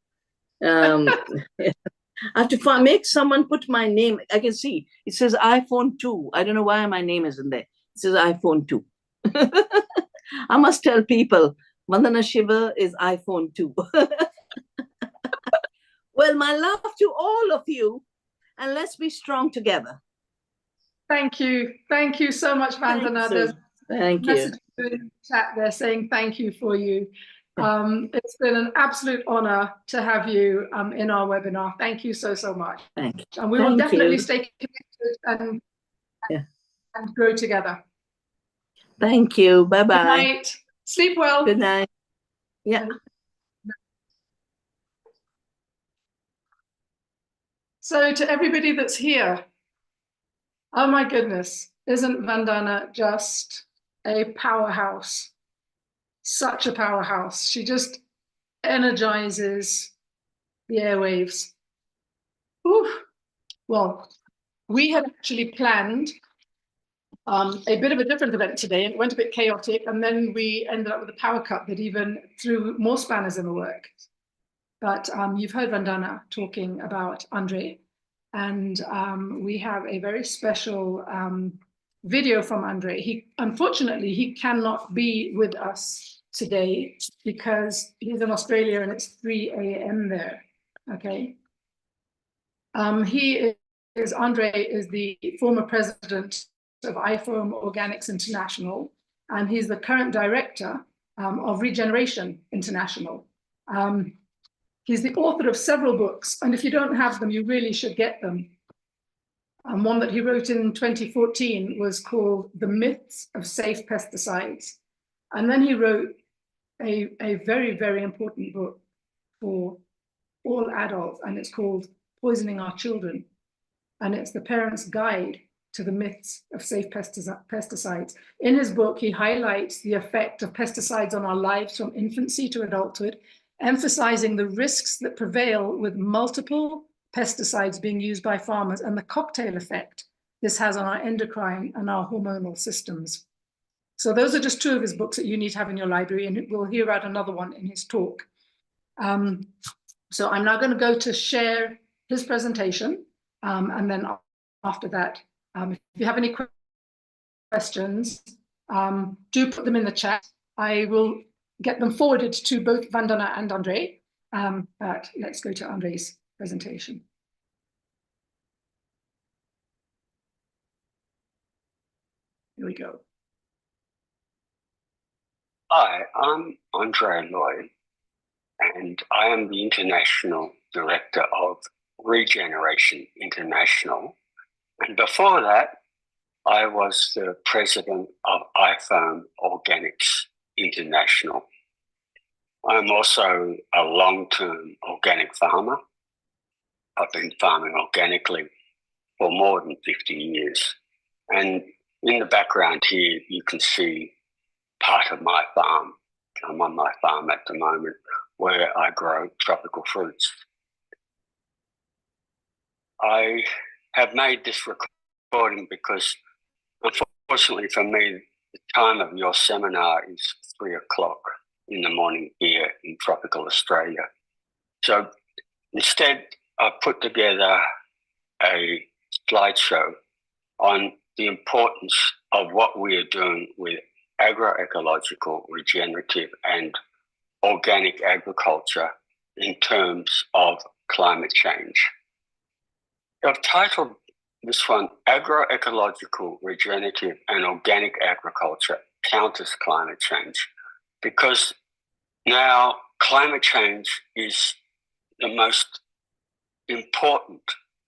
[SPEAKER 3] I have to make someone put my name. I can see it says iPhone 2. I don't know why my name isn't there. It says iPhone 2. I must tell people Vandana Shiva is iPhone 2. Well, my love to all of you, and let's be strong together.
[SPEAKER 1] Thank you. Thank you so much, Vandana. There's
[SPEAKER 3] thank you.
[SPEAKER 1] Message in the chat there saying thank you for you. It's been an absolute honor to have you in our webinar. Thank you so much.
[SPEAKER 3] Thank you.
[SPEAKER 1] And we will definitely stay connected and grow together.
[SPEAKER 3] Thank you. Bye-bye.
[SPEAKER 1] Good night. Sleep well.
[SPEAKER 3] Good night. Yeah.
[SPEAKER 1] So to everybody that's here, oh my goodness, isn't Vandana just a powerhouse? Such a powerhouse. She just energizes the airwaves. Oof. Well, we had actually planned a bit of a different event today, and it went a bit chaotic, and then we ended up with a power cut that even threw more spanners in the work. But you've heard Vandana talking about Andre, and we have a very special video from Andre. Unfortunately, he cannot be with us today because he's in Australia and it's 3 a.m. there. Okay. Andre is the former president of iPhone Organics International, and he's the current director of Regenerative International. He's the author of several books, and if you don't have them, you really should get them. One that he wrote in 2014 was called The Myths of Safe Pesticides. And then he wrote a very, very important book for all adults, and it's called Poisoning Our Children. And it's the parent's guide to the myths of safe pesticides. In his book, he highlights the effect of pesticides on our lives from infancy to adulthood, emphasizing the risks that prevail with multiple pesticides being used by farmers and the cocktail effect this has on our endocrine and our hormonal systems. So those are just two of his books that you need to have in your library, and we'll hear about another one in his talk. So I'm now going to go to share his presentation, and then after that, if you have any questions, do put them in the chat. I will get them forwarded to both Vandana and Andre, but let's go to Andre's presentation. Here we go.
[SPEAKER 4] Hi, I'm Andre Lloyd, and I am the International Director of Regeneration International. And before that, I was the President of iPhone Organics International. I'm also a long-term organic farmer. I've been farming organically for more than 50 years. And in the background here, you can see part of my farm. I'm on my farm at the moment where I grow tropical fruits. I have made this recording because, unfortunately for me, the time of your seminar is 3 o'clock in the morning here in tropical Australia. So instead, I put together a slideshow on the importance of what we are doing with agroecological, regenerative and organic agriculture in terms of climate change. I've titled this one, Agroecological, Regenerative and Organic Agriculture Counters Climate Change, because now climate change is the most important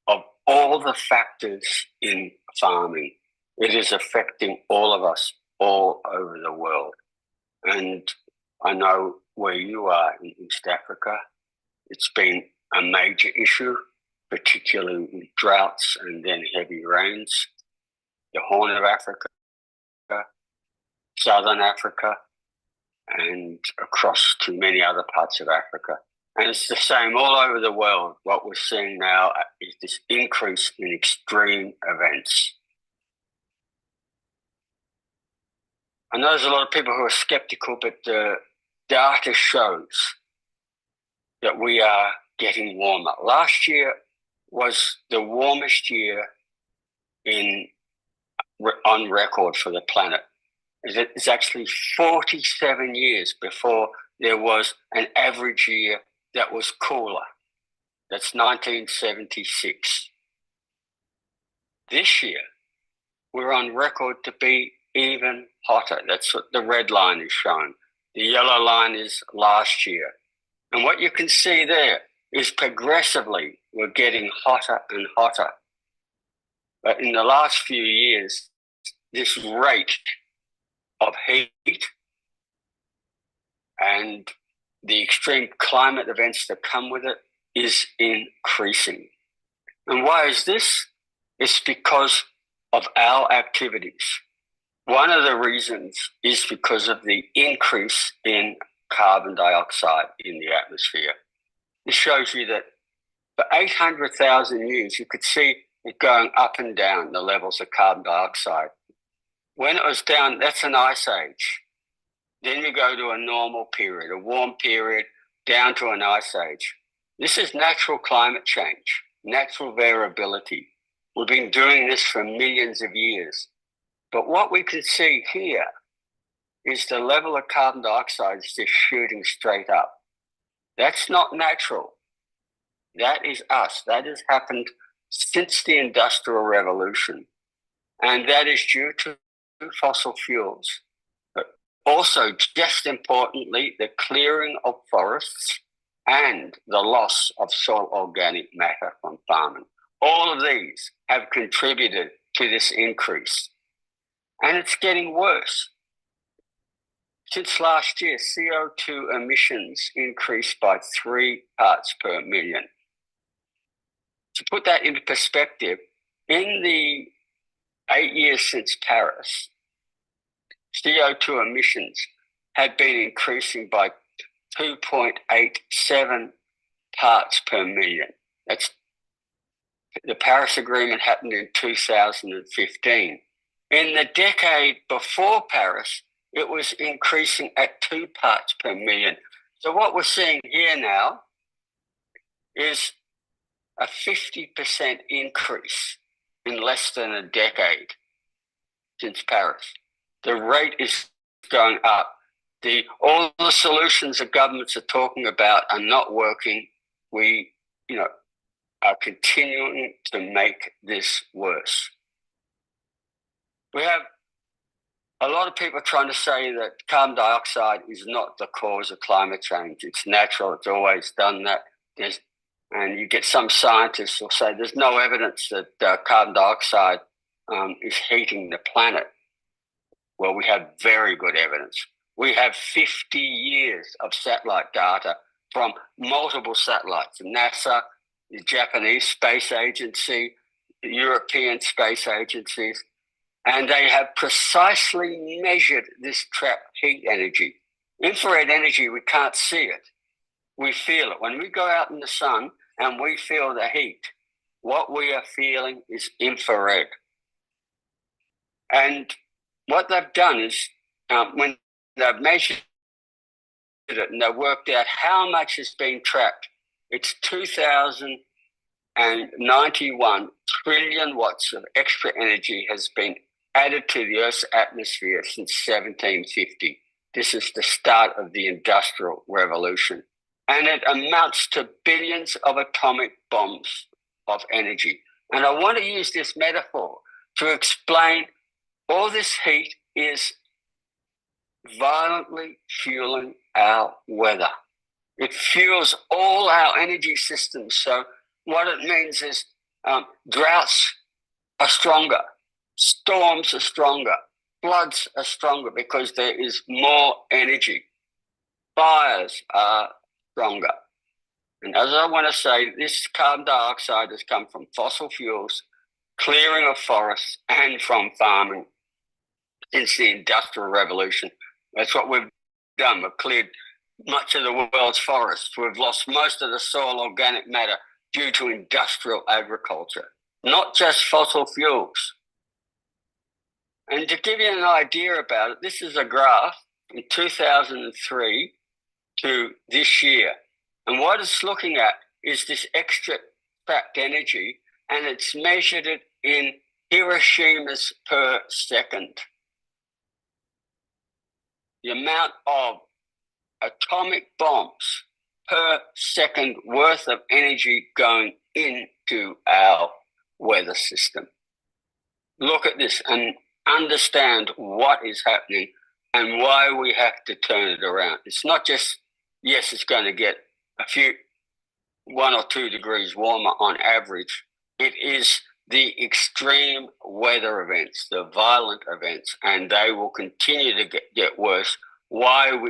[SPEAKER 4] of all the factors in farming. It is affecting all of us all over the world. And I know where you are in East Africa, it's been a major issue, particularly with droughts and then heavy rains. The Horn of Africa, Southern Africa, and across to many other parts of Africa. And it's the same all over the world. What we're seeing now is this increase in extreme events. I know there's a lot of people who are skeptical, but the data shows that we are getting warmer. Last year was the warmest year on record for the planet. It's actually 47 years before there was an average year that was cooler. That's 1976. This year, we're on record to be even hotter. That's what the red line is showing. The yellow line is last year. And what you can see there is progressively we're getting hotter and hotter. But in the last few years, this rate of heat and the extreme climate events that come with it is increasing. And why is this? It's because of our activities. One of the reasons is because of the increase in carbon dioxide in the atmosphere. This shows you that for 800,000 years, you could see it going up and down, the levels of carbon dioxide. When it was down, that's an ice age. Then you go to a normal period, a warm period, down to an ice age. This is natural climate change, natural variability. We've been doing this for millions of years. But what we can see here is the level of carbon dioxide is just shooting straight up. That's not natural. That is us. That has happened since the Industrial Revolution. And that is due to fossil fuels. But also, just importantly, the clearing of forests and the loss of soil organic matter from farming. All of these have contributed to this increase. And it's getting worse. Since last year, CO2 emissions increased by 3 parts per million. To put that into perspective, in the 8 years since Paris, CO2 emissions had been increasing by 2.87 parts per million. That's the Paris Agreement happened in 2015. In the decade before Paris, it was increasing at 2 parts per million. So what we're seeing here now is a 50% increase in less than a decade since Paris. The rate is going up. All the solutions that governments are talking about are not working. We, are continuing to make this worse. We have a lot of people trying to say that carbon dioxide is not the cause of climate change. It's natural. It's always done that. And you get some scientists who say there's no evidence that carbon dioxide is heating the planet. Well, we have very good evidence. We have 50 years of satellite data from multiple satellites, NASA, the Japanese Space Agency, the European Space Agencies, and they have precisely measured this trapped heat energy. Infrared energy, we can't see it. We feel it. When we go out in the sun and we feel the heat, what we are feeling is infrared. And what they've done is when they've measured it and they've worked out how much is being trapped, it's 2,091 trillion watts of extra energy has been added to the Earth's atmosphere since 1750. This is the start of the Industrial Revolution. And it amounts to billions of atomic bombs of energy. And I want to use this metaphor to explain all this heat is violently fueling our weather. It fuels all our energy systems. So what it means is droughts are stronger, storms are stronger, floods are stronger because there is more energy. Fires are stronger. And as I want to say, this carbon dioxide has come from fossil fuels, clearing of forests, and from farming since the Industrial Revolution. That's what we've done. We've cleared much of the world's forests. We've lost most of the soil organic matter due to industrial agriculture, not just fossil fuels. And to give you an idea about it, this is a graph from 2003 to this year. And what it's looking at is this extra trapped energy, and it's measured it in Hiroshimas per second. The amount of atomic bombs per second worth of energy going into our weather system. Look at this and understand what is happening and why we have to turn it around. It's not just, yes, it's going to get 1 or 2 degrees warmer on average. It is the extreme weather events, the violent events, and they will continue to get worse while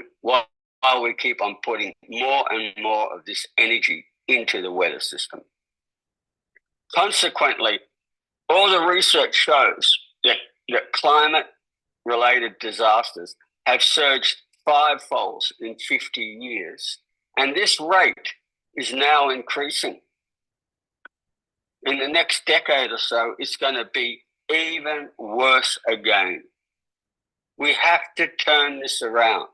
[SPEAKER 4] we keep on putting more and more of this energy into the weather system. Consequently, all the research shows that climate-related disasters have surged 5-fold in 50 years, and this rate is now increasing. In the next decade or so, it's going to be even worse again. We have to turn this around.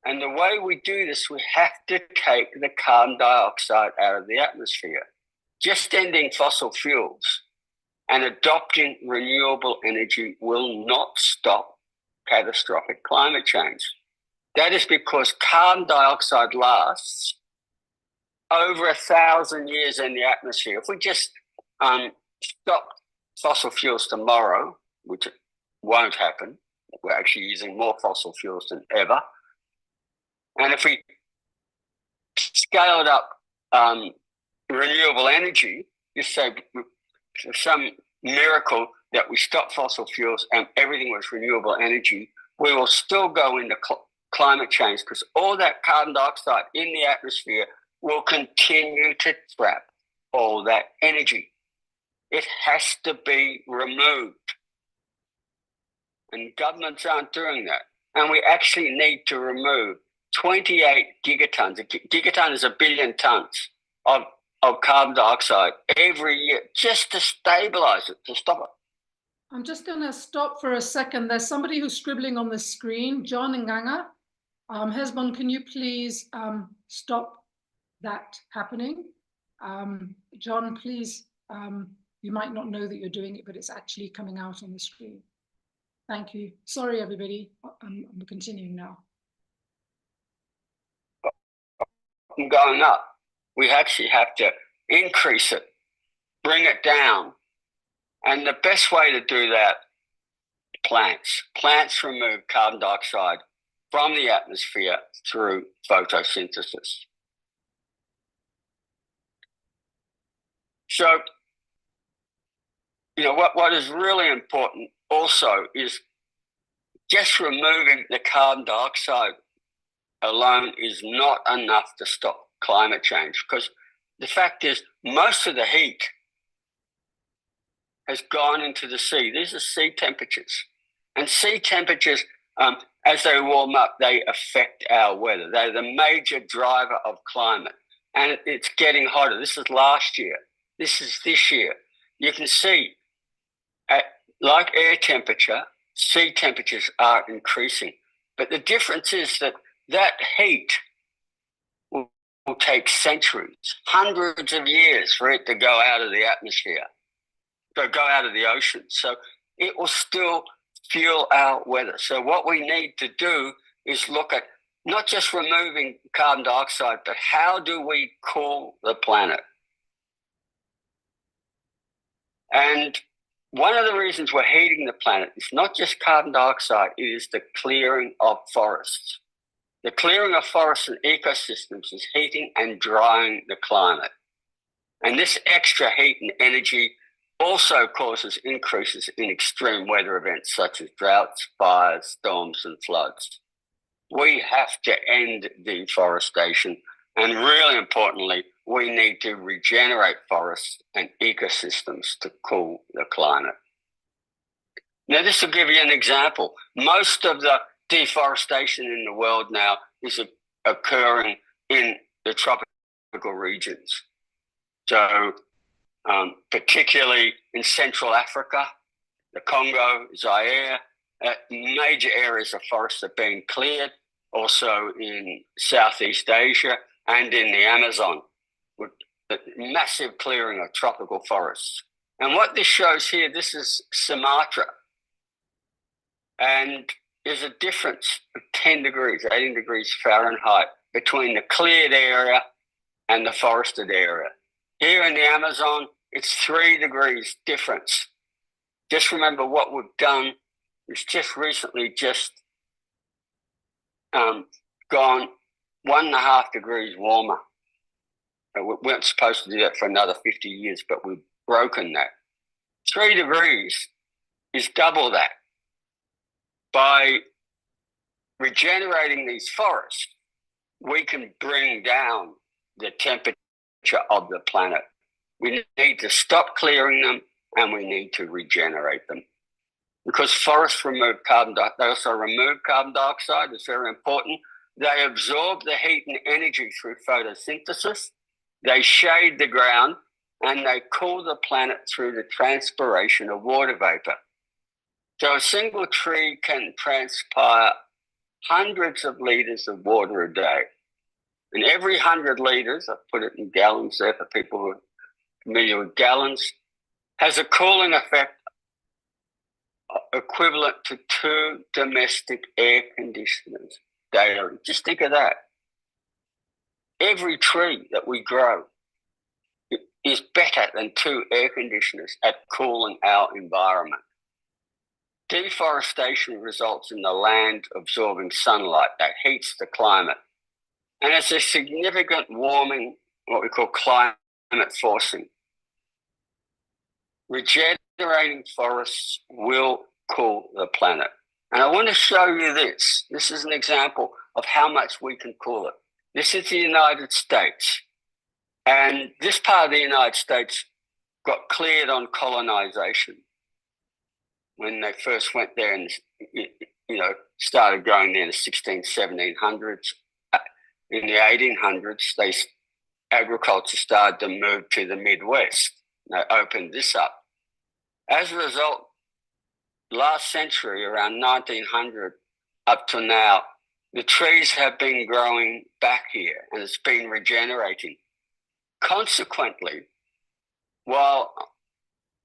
[SPEAKER 4] And the way we do this, we have to take the carbon dioxide out of the atmosphere. Just ending fossil fuels and adopting renewable energy will not stop catastrophic climate change. That is because carbon dioxide lasts over 1,000 years in the atmosphere. If we just stop fossil fuels tomorrow, which won't happen, we're actually using more fossil fuels than ever. And if we scaled up renewable energy, just say some miracle that we stop fossil fuels and everything was renewable energy, we will still go into climate change because all that carbon dioxide in the atmosphere will continue to trap all that energy. It has to be removed. And governments aren't doing that. And we actually need to remove 28 gigatons. A gigaton is 1 billion tons of carbon dioxide every year just to stabilize it, to stop it.
[SPEAKER 1] I'm just going to stop for a second. There's somebody who's scribbling on the screen, John Nganga. Hesbon, can you please stop that happening? John, please, you might not know that you're doing it, but it's actually coming out on the screen. Thank you. Sorry, everybody. I'm continuing now.
[SPEAKER 4] Going up. We actually have to increase it, bring it down. And the best way to do that, plants. Plants remove carbon dioxide from the atmosphere through photosynthesis. So, you know, what is really important also is just removing the carbon dioxide alone is not enough to stop climate change, because the fact is most of the heat has gone into the sea. These are sea temperatures. And sea temperatures, as they warm up, they affect our weather. They're the major driver of climate. And it's getting hotter. This is last year. This is this year. You can see, like air temperature, sea temperatures are increasing. But the difference is that heat will take centuries, hundreds of years for it to go out of the atmosphere, to go out of the ocean. So it will still fuel our weather. So what we need to do is look at not just removing carbon dioxide, but how do we cool the planet? And one of the reasons we're heating the planet is not just carbon dioxide, it is the clearing of forests. The clearing of forests and ecosystems is heating and drying the climate. And this extra heat and energy also causes increases in extreme weather events such as droughts, fires, storms, and floods. We have to end deforestation, and really importantly, we need to regenerate forests and ecosystems to cool the climate. Now, this will give you an example. Most of the deforestation in the world now is occurring in the tropical regions. So, particularly in Central Africa, the Congo, Zaire, major areas of forests are being cleared, also in Southeast Asia and in the Amazon, with massive clearing of tropical forests. And what this shows here, this is Sumatra. And there's a difference of 10 degrees, 18 degrees Fahrenheit between the cleared area and the forested area. Here in the Amazon, it's 3 degrees difference. Just remember what we've done is just recently gone 1.5 degrees warmer. We weren't supposed to do that for another 50 years, but we've broken that. 3 degrees is double that. By regenerating these forests, we can bring down the temperature of the planet. We need to stop clearing them and we need to regenerate them. Because forests remove carbon dioxide, they also remove carbon dioxide, it's very important. They absorb the heat and energy through photosynthesis. They shade the ground and they cool the planet through the transpiration of water vapor. So a single tree can transpire hundreds of liters of water a day. And every 100 liters, I've put it in gallons there for people who are familiar with gallons, has a cooling effect equivalent to 2 domestic air conditioners daily. Just think of that. Every tree that we grow is better than 2 air conditioners at cooling our environment. Deforestation results in the land absorbing sunlight that heats the climate. And it's a significant warming, what we call climate forcing. Regenerating forests will cool the planet. And I want to show you this. This is an example of how much we can cool it. This is the United States. And this part of the United States got cleared on colonization when they first went there and, started growing there in the 1700s. In the 1800s, agriculture started to move to the Midwest. They opened this up. As a result, last century, around 1900 up to now, the trees have been growing back here and it's been regenerating. Consequently, while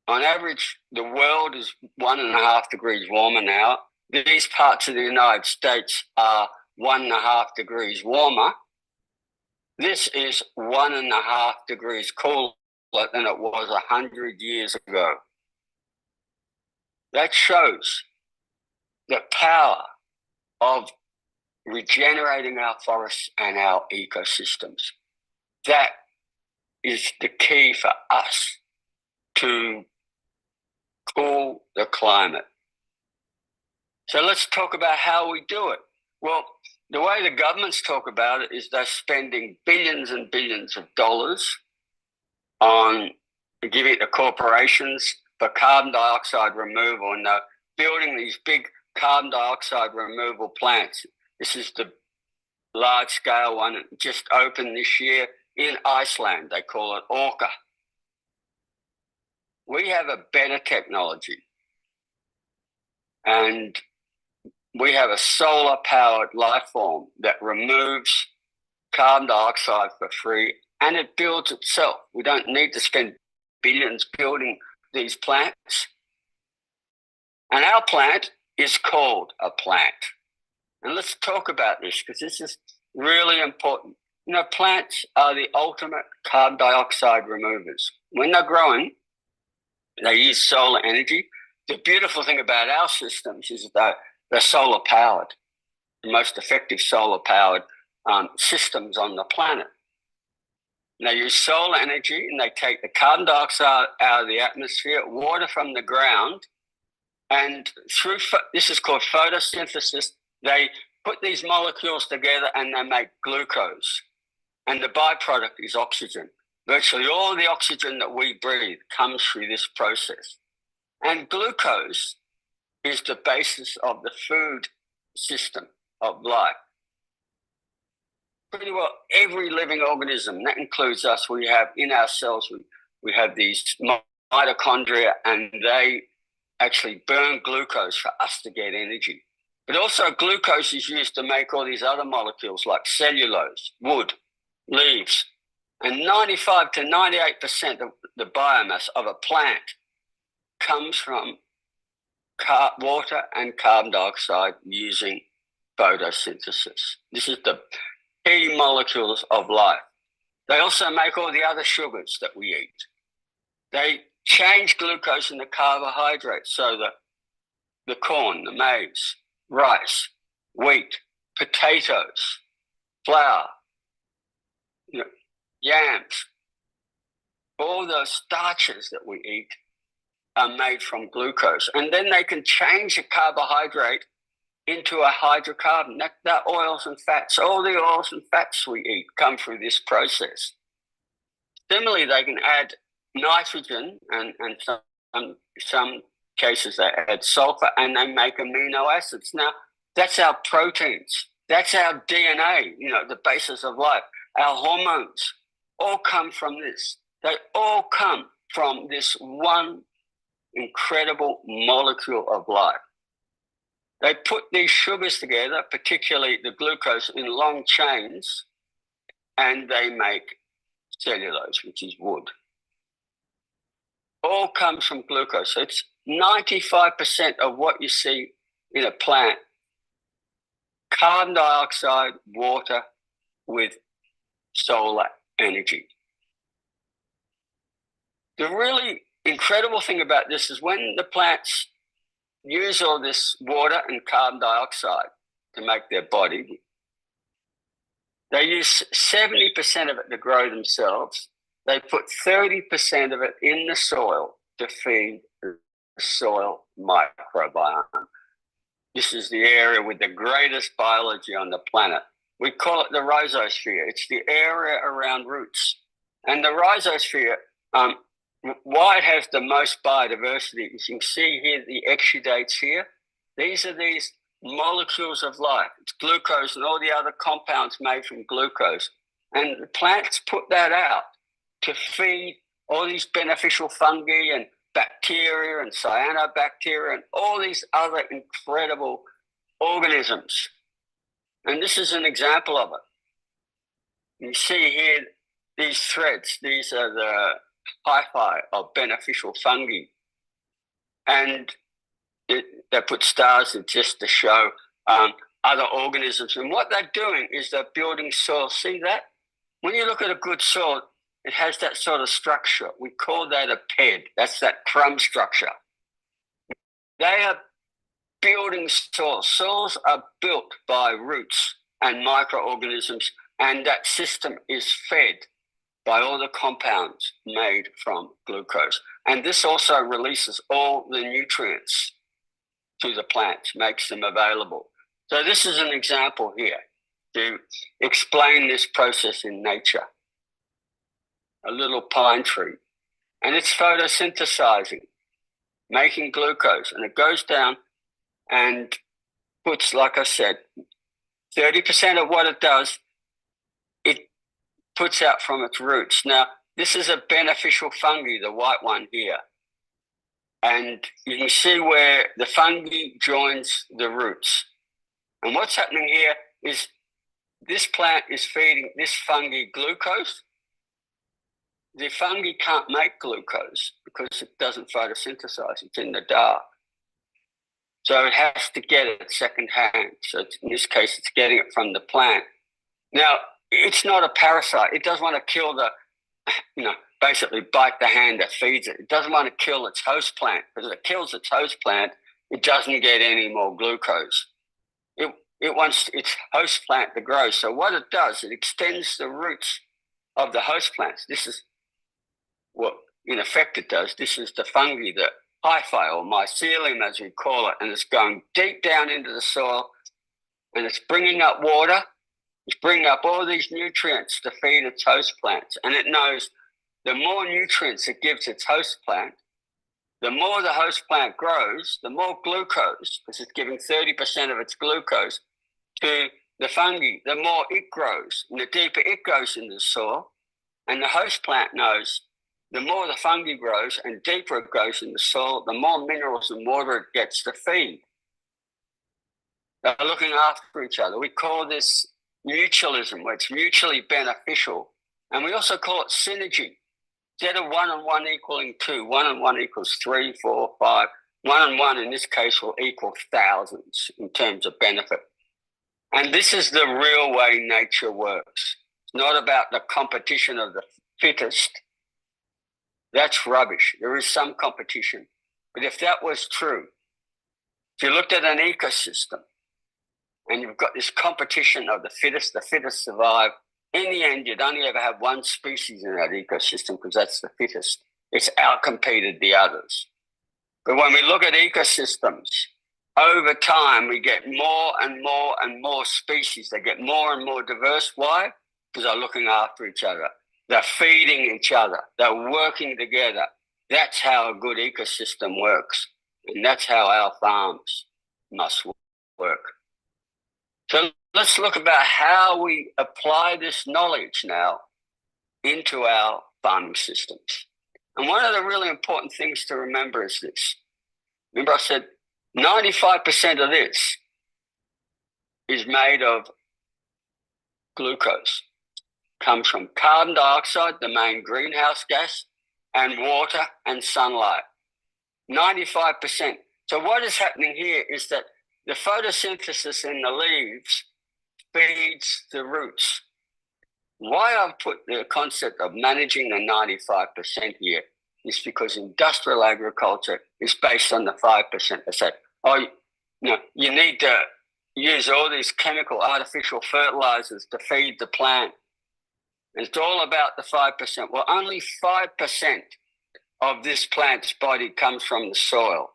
[SPEAKER 4] on average the world is 1.5 degrees warmer now, these parts of the United States are 1.5 degrees warmer. This is 1.5 degrees cooler than it was 100 years ago. That shows the power of regenerating our forests and our ecosystems. That is the key for us to cool the climate. So let's talk about how we do it. Well, the way the governments talk about it is they're spending billions and billions of dollars on giving it to corporations for carbon dioxide removal, and they're building these big carbon dioxide removal plants. This is the large-scale one that just opened this year in Iceland. They call it Orca. We have a better technology, and we have a solar-powered life form that removes carbon dioxide for free, and it builds itself. We don't need to spend billions building these plants. And our plant is called a plant. And let's talk about this because this is really important. Plants are the ultimate carbon dioxide removers. When they're growing, they use solar energy. The beautiful thing about our systems is that they're solar powered, the most effective solar powered systems on the planet. They use solar energy and they take the carbon dioxide out of the atmosphere, water from the ground, and through, this is called photosynthesis, they put these molecules together and they make glucose. And the byproduct is oxygen. Virtually all the oxygen that we breathe comes through this process. And glucose is the basis of the food system of life. Pretty well every living organism, that includes us, we have in our cells, we have these mitochondria, and they actually burn glucose for us to get energy. But also glucose is used to make all these other molecules like cellulose, wood, leaves, and 95 to 98% of the biomass of a plant comes from water and carbon dioxide using photosynthesis. This is the key molecules of life. They also make all the other sugars that we eat. They change glucose into carbohydrates, so that the corn, the maize, rice, wheat, potatoes, flour, yams, all those starches that we eat are made from glucose. And then they can change a carbohydrate into a hydrocarbon. That oils and fats, all the oils and fats we eat come through this process. Similarly, they can add nitrogen and some cases they add sulfur, and they make amino acids. Now, that's our proteins. That's our DNA, the basis of life. Our hormones all come from this. They all come from this one incredible molecule of life. They put these sugars together, particularly the glucose, in long chains, and they make cellulose, which is wood. All comes from glucose. So it's 95% of what you see in a plant, carbon dioxide, water with solar energy. The really incredible thing about this is when the plants use all this water and carbon dioxide to make their body, they use 70% of it to grow themselves. They put 30% of it in the soil to feed the soil microbiome. This is the area with the greatest biology on the planet. We call it the rhizosphere. It's the area around roots. And the rhizosphere, why it has the most biodiversity, you can see here the exudates here. These are these molecules of life. It's glucose and all the other compounds made from glucose. And the plants put that out to feed all these beneficial fungi and bacteria and cyanobacteria and all these other incredible organisms. And this is an example of it. You see here these threads. These are the hyphae of beneficial fungi. And they put stars in just to show other organisms. And what they're doing is they're building soil. See that? When you look at a good soil, it has that sort of structure. We call that a ped. That's that crumb structure. They are building soils. Soils are built by roots and microorganisms, and that system is fed by all the compounds made from glucose. And this also releases all the nutrients to the plants, makes them available. So this is an example here to explain this process in nature. A little pine tree, and it's photosynthesizing, making glucose, and it goes down and puts, like I said, 30% of what it does, it puts out from its roots. Now, this is a beneficial fungi, the white one here. And you can see where the fungi joins the roots. And what's happening here is this plant is feeding this fungi glucose. The fungi can't make glucose because it doesn't photosynthesize. It's in the dark. So it has to get it secondhand. So in this case, it's getting it from the plant. Now, it's not a parasite. It doesn't want to kill basically bite the hand that feeds it. It doesn't want to kill its host plant, because if it kills its host plant, it doesn't get any more glucose. It wants its host plant to grow. So what it does, it extends the roots of the host plants. This is what, in effect, it does. This is the fungi, the hyphae or mycelium, as we call it, and it's going deep down into the soil, and it's bringing up water. It's bringing up all these nutrients to feed its host plants, and it knows the more nutrients it gives its host plant, the more the host plant grows, the more glucose, because it's giving 30% of its glucose to the fungi, the more it grows, and the deeper it goes into the soil. And the host plant knows the more the fungi grows and deeper it goes in the soil, the more minerals and water it gets to feed. They're looking after each other. We call this mutualism, where it's mutually beneficial. And we also call it synergy. Instead of 1 and 1 equaling 2, 1 and 1 equals 3, 4, 5. 1 and 1 in this case will equal thousands in terms of benefit. And this is the real way nature works. It's not about the competition of the fittest. That's rubbish. There is some competition. But if that was true, if you looked at an ecosystem and you've got this competition of the fittest survive, in the end, you'd only ever have one species in that ecosystem because that's the fittest. It's outcompeted the others. But when we look at ecosystems, over time, we get more and more and more species. They get more and more diverse. Why? Because they're looking after each other. They're feeding each other. They're working together. That's how a good ecosystem works. And that's how our farms must work. So let's look about how we apply this knowledge now into our farming systems. And one of the really important things to remember is this. Remember I said 95% of this is made of glucose. Comes from carbon dioxide, the main greenhouse gas, and water and sunlight. 95%. So what is happening here is that the photosynthesis in the leaves feeds the roots. Why I've put the concept of managing the 95% here is because industrial agriculture is based on the 5%. They say, oh, you need to use all these chemical artificial fertilizers to feed the plant. It's all about the 5%. Well, only 5% of this plant's body comes from the soil.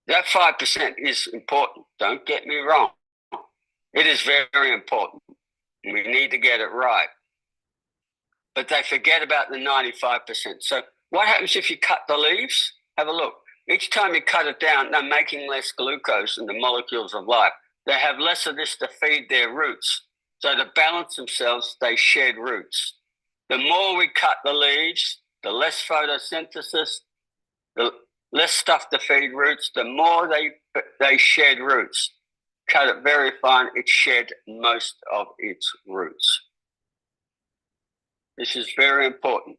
[SPEAKER 4] That 5% is important. Don't get me wrong. It is very, very important. We need to get it right. But they forget about the 95%. So what happens if you cut the leaves? Have a look. Each time you cut it down, they're making less glucose in the molecules of life. They have less of this to feed their roots. So to balance themselves, they shed roots. The more we cut the leaves, the less photosynthesis, the less stuff to feed roots, the more they shed roots. Cut it very fine, it shed most of its roots. This is very important.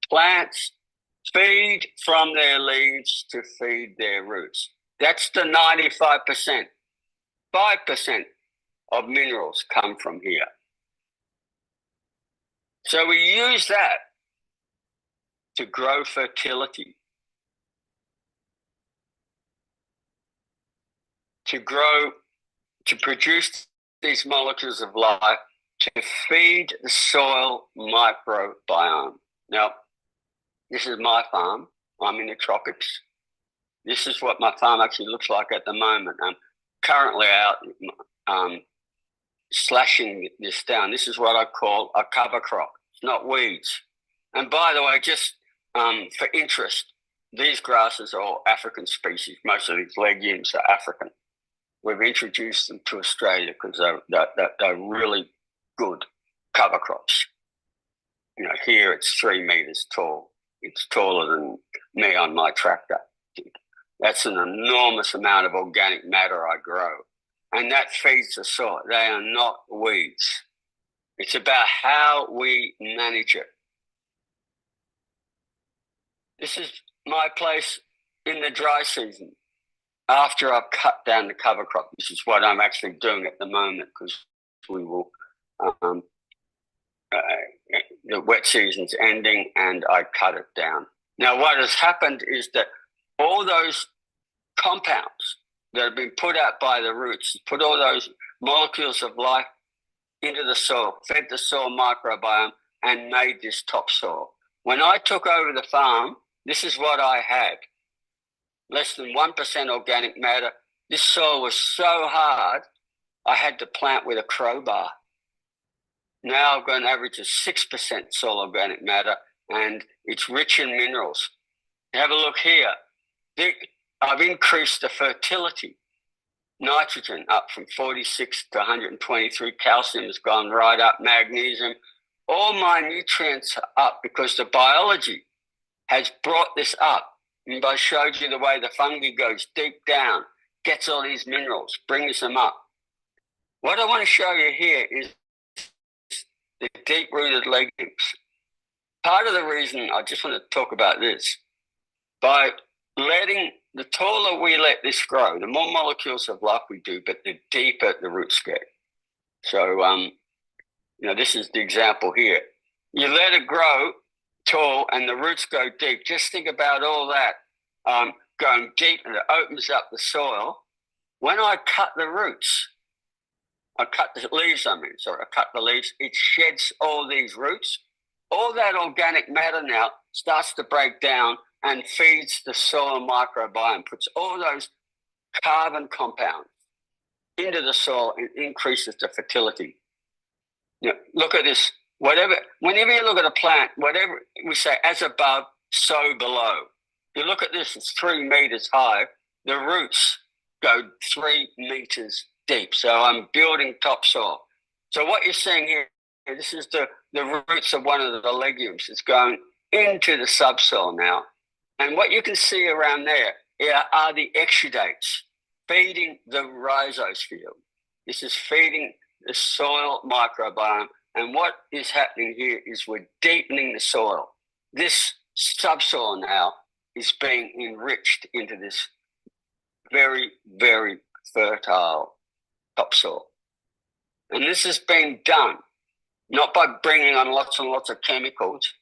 [SPEAKER 4] Plants feed from their leaves to feed their roots. That's the 95%. 5% of minerals come from here. So we use that to grow fertility, to produce these molecules of life, to feed the soil microbiome. Now, this is my farm. I'm in the tropics. This is what my farm actually looks like at the moment. I'm currently out slashing this down. This is what I call a cover crop. It's not weeds. And by the way, just for interest, these grasses are all African species. Most of these legumes are African. We've introduced them to Australia because they're really good cover crops. Here it's 3 meters tall. It's taller than me on my tractor. That's an enormous amount of organic matter I grow. And that feeds the soil. They are not weeds. It's about how we manage it. This is my place in the dry season. After I've cut down the cover crop, this is what I'm actually doing at the moment because we will, the wet season's ending and I cut it down. Now, what has happened is that all those compounds that have been put out by the roots, put all those molecules of life into the soil, fed the soil microbiome and made this topsoil. When I took over the farm, this is what I had. Less than 1% organic matter. This soil was so hard, I had to plant with a crowbar. Now I've got an average of 6% soil organic matter, and it's rich in minerals. Have a look here. I've increased the fertility. Nitrogen up from 46 to 123. Calcium has gone right up. Magnesium. All my nutrients are up because the biology has brought this up. And I showed you the way the fungi goes deep down, gets all these minerals, brings them up. What I want to show you here is the deep-rooted legumes. Part of the reason I just want to talk about this, by letting, the taller we let this grow, the more molecules of life we do, but the deeper the roots get. So, this is the example here. You let it grow tall and the roots go deep. Just think about all that going deep, and it opens up the soil. When I cut the roots, I cut the leaves, it sheds all these roots. All that organic matter now starts to break down and feeds the soil microbiome, puts all those carbon compounds into the soil and increases the fertility. Look at this. Whenever you look at a plant, whatever we say, as above, so below. You look at this, it's 3 meters high. The roots go 3 meters deep. So I'm building topsoil. So what you're seeing here, this is the roots of one of the legumes. It's going into the subsoil now. And what you can see around there are the exudates feeding the rhizosphere. This is feeding the soil microbiome. And what is happening here is we're deepening the soil. This subsoil now is being enriched into this very, very fertile topsoil. And this has been done not by bringing on lots and lots of chemicals.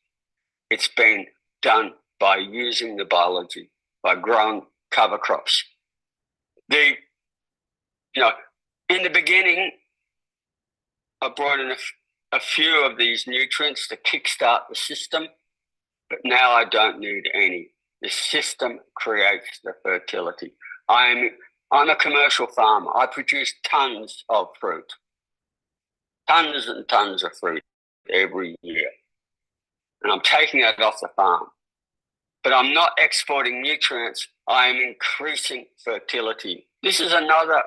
[SPEAKER 4] It's been done by using the biology, by growing cover crops. In the beginning, I brought in a few of these nutrients to kickstart the system, but now I don't need any. The system creates the fertility. I'm a commercial farmer. I produce tons of fruit, tons and tons of fruit every year. And I'm taking that off the farm. But I'm not exporting nutrients. I am increasing fertility. This is another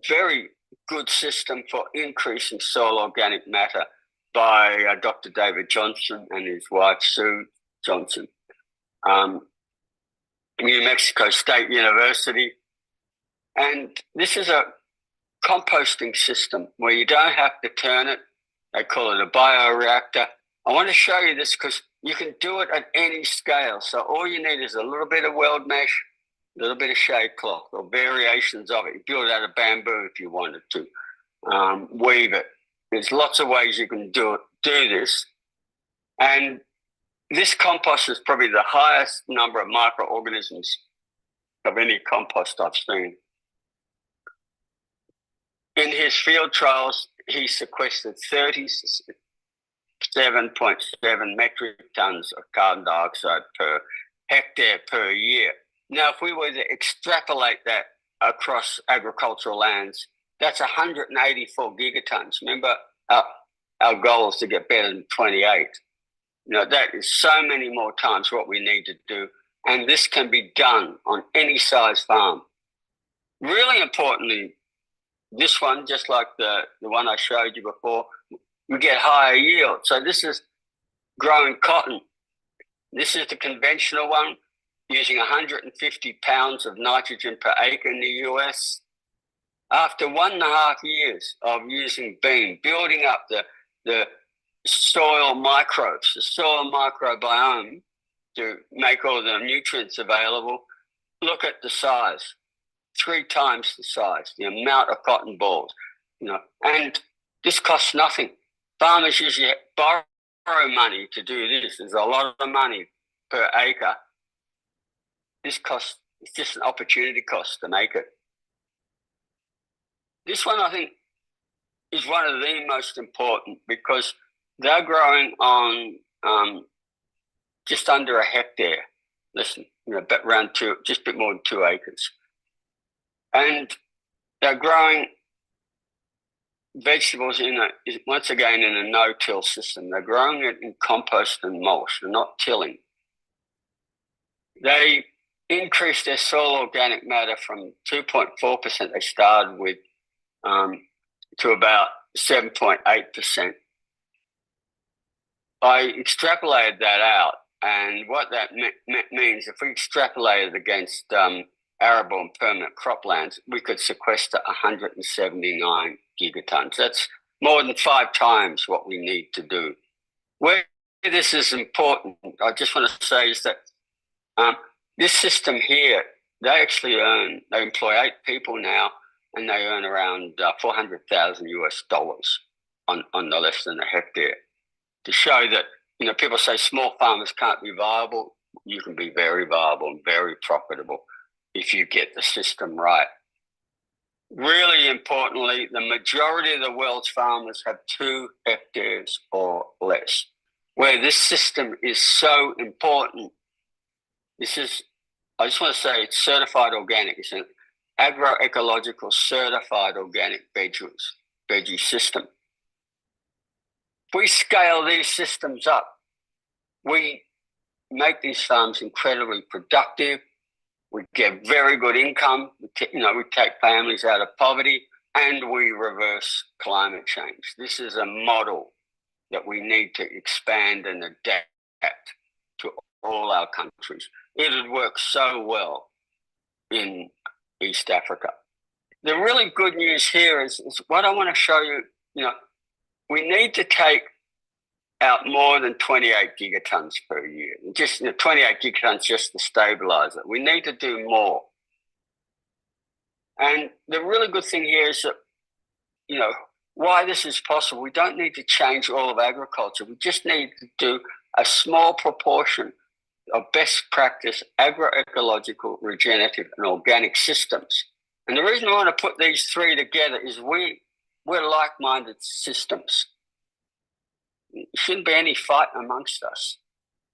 [SPEAKER 4] very good system for increasing soil organic matter by Dr. David Johnson and his wife, Sue Johnson. New Mexico State University. And this is a composting system where you don't have to turn it. They call it a bioreactor. I want to show you this because you can do it at any scale. So all you need is a little bit of weld mesh, a little bit of shade cloth or variations of it. You build it out of bamboo if you wanted to. Weave it. There's lots of ways you can do this. And this compost is probably the highest number of microorganisms of any compost I've seen. In his field trials, he sequestered 37.7 metric tons of carbon dioxide per hectare per year. Now, if we were to extrapolate that across agricultural lands, that's 184 gigatons. Remember, our goal is to get better than 28. That is so many more times what we need to do. And this can be done on any size farm. Really importantly, this one, just like the one I showed you before, we get higher yield. So this is growing cotton. This is the conventional one, using 150 pounds of nitrogen per acre in the US. After 1.5 years of using bean, building up the soil microbes, the soil microbiome to make all the nutrients available, look at the size, 3 times the size, the amount of cotton balls, and this costs nothing. Farmers usually borrow money to do this. There's a lot of money per acre. This costs, it's just an opportunity cost to make it. This one, I think, is one of the most important because they're growing on just under a hectare. Listen, around just a bit more than 2 acres. And they're growing vegetables once again in a no-till system. They're growing it in compost and mulch. They're not tilling. They increased their soil organic matter from 2.4% they started with to about 7.8%. I extrapolated that out, and what that means, if we extrapolate it against arable and permanent croplands, we could sequester 179 gigatons. That's more than 5 times what we need to do. Where this is important, I just want to say is that this system here, they employ 8 people now, and they earn around $400,000 US on no less than a hectare. To show that, people say small farmers can't be viable. You can be very viable and very profitable if you get the system right. Really importantly, the majority of the world's farmers have 2 hectares or less. Where this system is so important, I just want to say it's certified organic. It's an agroecological certified organic veggie system. If we scale these systems up, we make these farms incredibly productive. We get very good income. We take families out of poverty, and we reverse climate change. This is a model that we need to expand and adapt to all our countries. It would work so well in East Africa. The really good news here is what I want to show you. We need to take out more than 28 gigatons per year. Just 28 gigatons just to stabilize it. We need to do more. And the really good thing here is that, why this is possible, we don't need to change all of agriculture. We just need to do a small proportion of best practice agroecological, regenerative, and organic systems. And the reason I want to put these three together is we're like-minded systems. There shouldn't be any fight amongst us,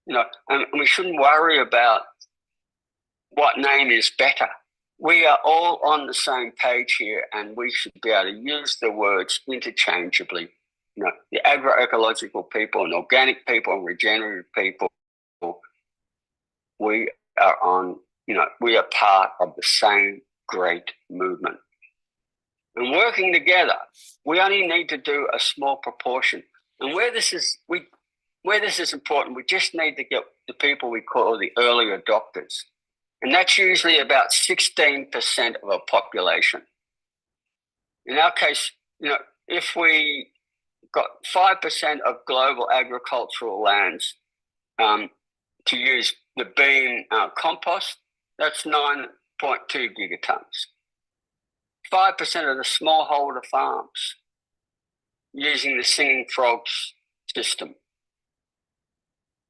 [SPEAKER 4] and we shouldn't worry about what name is better. We are all on the same page here, and we should be able to use the words interchangeably. The agroecological people and organic people and regenerative people, we are we are part of the same great movement. And working together, we only need to do a small proportion. And where this is important, we just need to get the people we call the early adopters. And that's usually about 16% of a population. In our case, if we got 5% of global agricultural lands to use the bean compost, that's 9.2 gigatons. 5% of the smallholder farms using the singing frogs system.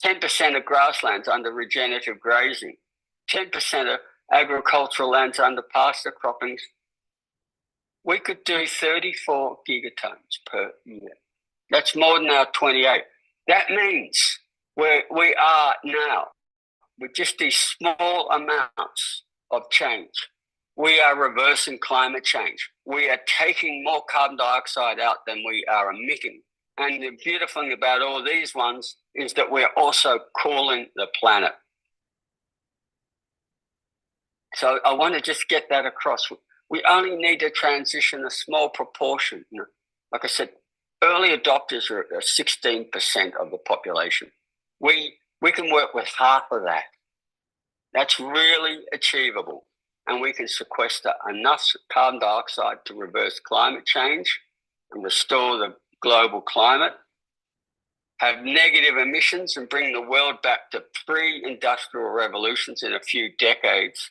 [SPEAKER 4] 10% of grasslands under regenerative grazing. 10% of agricultural lands under pasture croppings. We could do 34 gigatons per year. That's more than our 28. That means where we are now, with just these small amounts of change, we are reversing climate change. We are taking more carbon dioxide out than we are emitting. And the beautiful thing about all these ones is that we're also cooling the planet. So I want to just get that across. We only need to transition a small proportion. Like I said, early adopters are 16% of the population. We can work with half of that. That's really achievable. And we can sequester enough carbon dioxide to reverse climate change and restore the global climate, have negative emissions and bring the world back to pre-industrial revolutions in a few decades,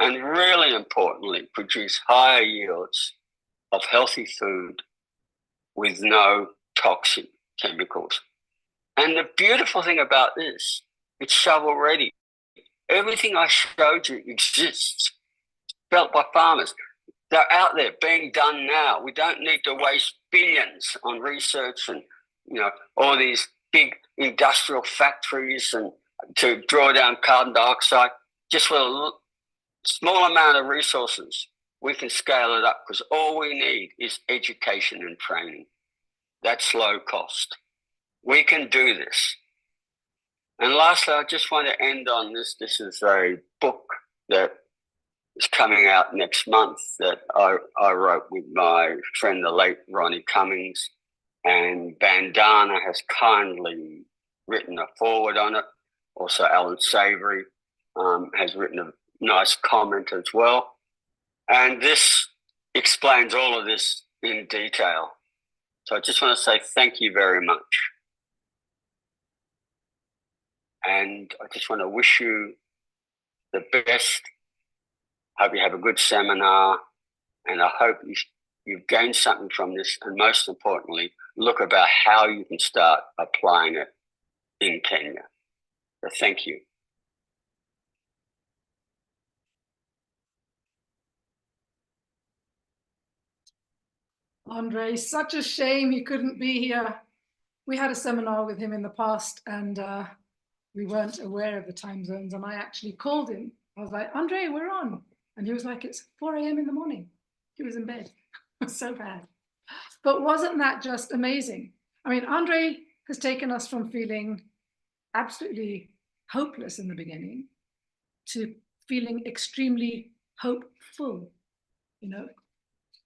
[SPEAKER 4] and really importantly, produce higher yields of healthy food with no toxic chemicals. And the beautiful thing about this, it's shovel ready. Everything I showed you exists, built by farmers. They're out there being done now. We don't need to waste billions on research and, all these big industrial factories and to draw down carbon dioxide. Just with a small amount of resources, we can scale it up because all we need is education and training. That's low cost. We can do this. And lastly, I just want to end on this. This is a book that is coming out next month that I wrote with my friend, the late Ronnie Cummings, and Vandana has kindly written a foreword on it. Also, Alan Savory has written a nice comment as well. And this explains all of this in detail. So I just want to say thank you very much. And I just want to wish you the best. Hope you have a good seminar, and I hope you've gained something from this, and most importantly, look about how you can start applying it in Kenya. So thank you.
[SPEAKER 1] Andre, such a shame he couldn't be here. We had a seminar with him in the past, and we weren't aware of the time zones, and I actually called him. I was like, Andre, we're on. And he was like, it's 4 a.m. in the morning. He was in bed. So bad. But wasn't that just amazing? I mean, Andre has taken us from feeling absolutely hopeless in the beginning to feeling extremely hopeful.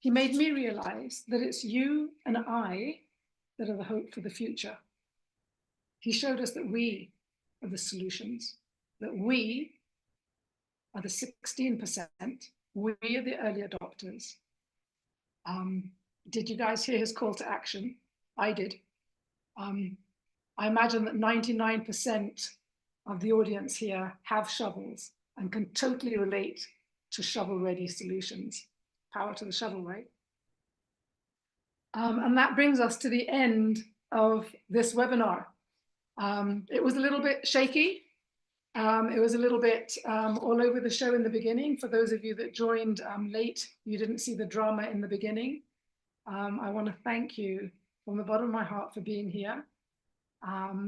[SPEAKER 1] He made me realize that it's you and I that are the hope for the future. He showed us that we are the solutions, that we are the 16%, we are the early adopters. Did you guys hear his call to action? I did. I imagine that 99% of the audience here have shovels and can totally relate to shovel-ready solutions. Power to the shovel, right? And that brings us to the end of this webinar. It was a little bit shaky. It was a little bit all over the show in the beginning. For those of you that joined late, you didn't see the drama in the beginning. I want to thank you from the bottom of my heart for being here.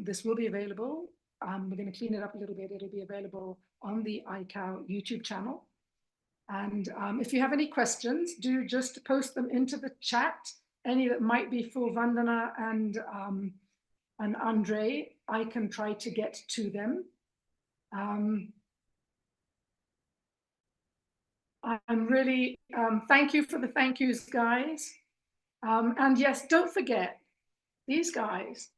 [SPEAKER 1] This will be available. We're going to clean it up a little bit. It'll be available on the iCow YouTube channel. And if you have any questions, do just post them into the chat. Any that might be for Vandana and Andre, I can try to get to them. I'm really, thank you for the thank yous, guys. And yes, don't forget, these guys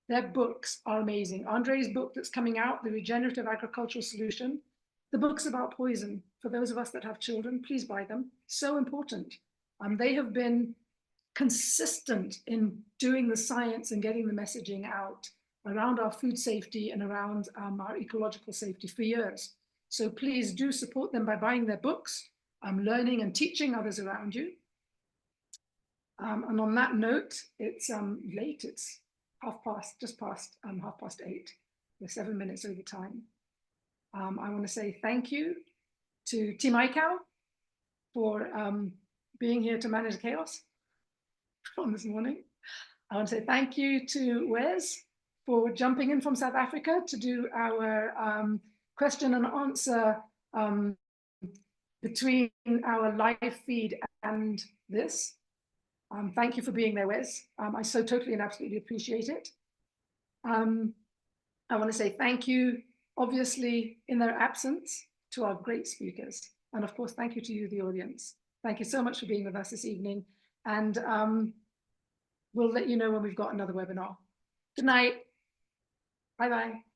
[SPEAKER 1] their books are amazing. Andre's book that's coming out, The Regenerative Agricultural Solution, the book's about poison. For those of us that have children, please buy them. So important. They have been consistent in doing the science and getting the messaging out around our food safety and around our ecological safety for years. So please do support them by buying their books, learning and teaching others around you. And on that note, it's late, it's just past 8:30. We're 7 minutes over time. I want to say thank you to Team iCow for being here to manage the chaos from this morning. I want to say thank you to Wes for jumping in from South Africa to do our question and answer between our live feed and this. Thank you for being there, Wes. I so totally and absolutely appreciate it. I want to say thank you, obviously, in their absence, to our great speakers. And of course, thank you to you, the audience. Thank you so much for being with us this evening. And we'll let you know when we've got another webinar. Good night. Bye-bye.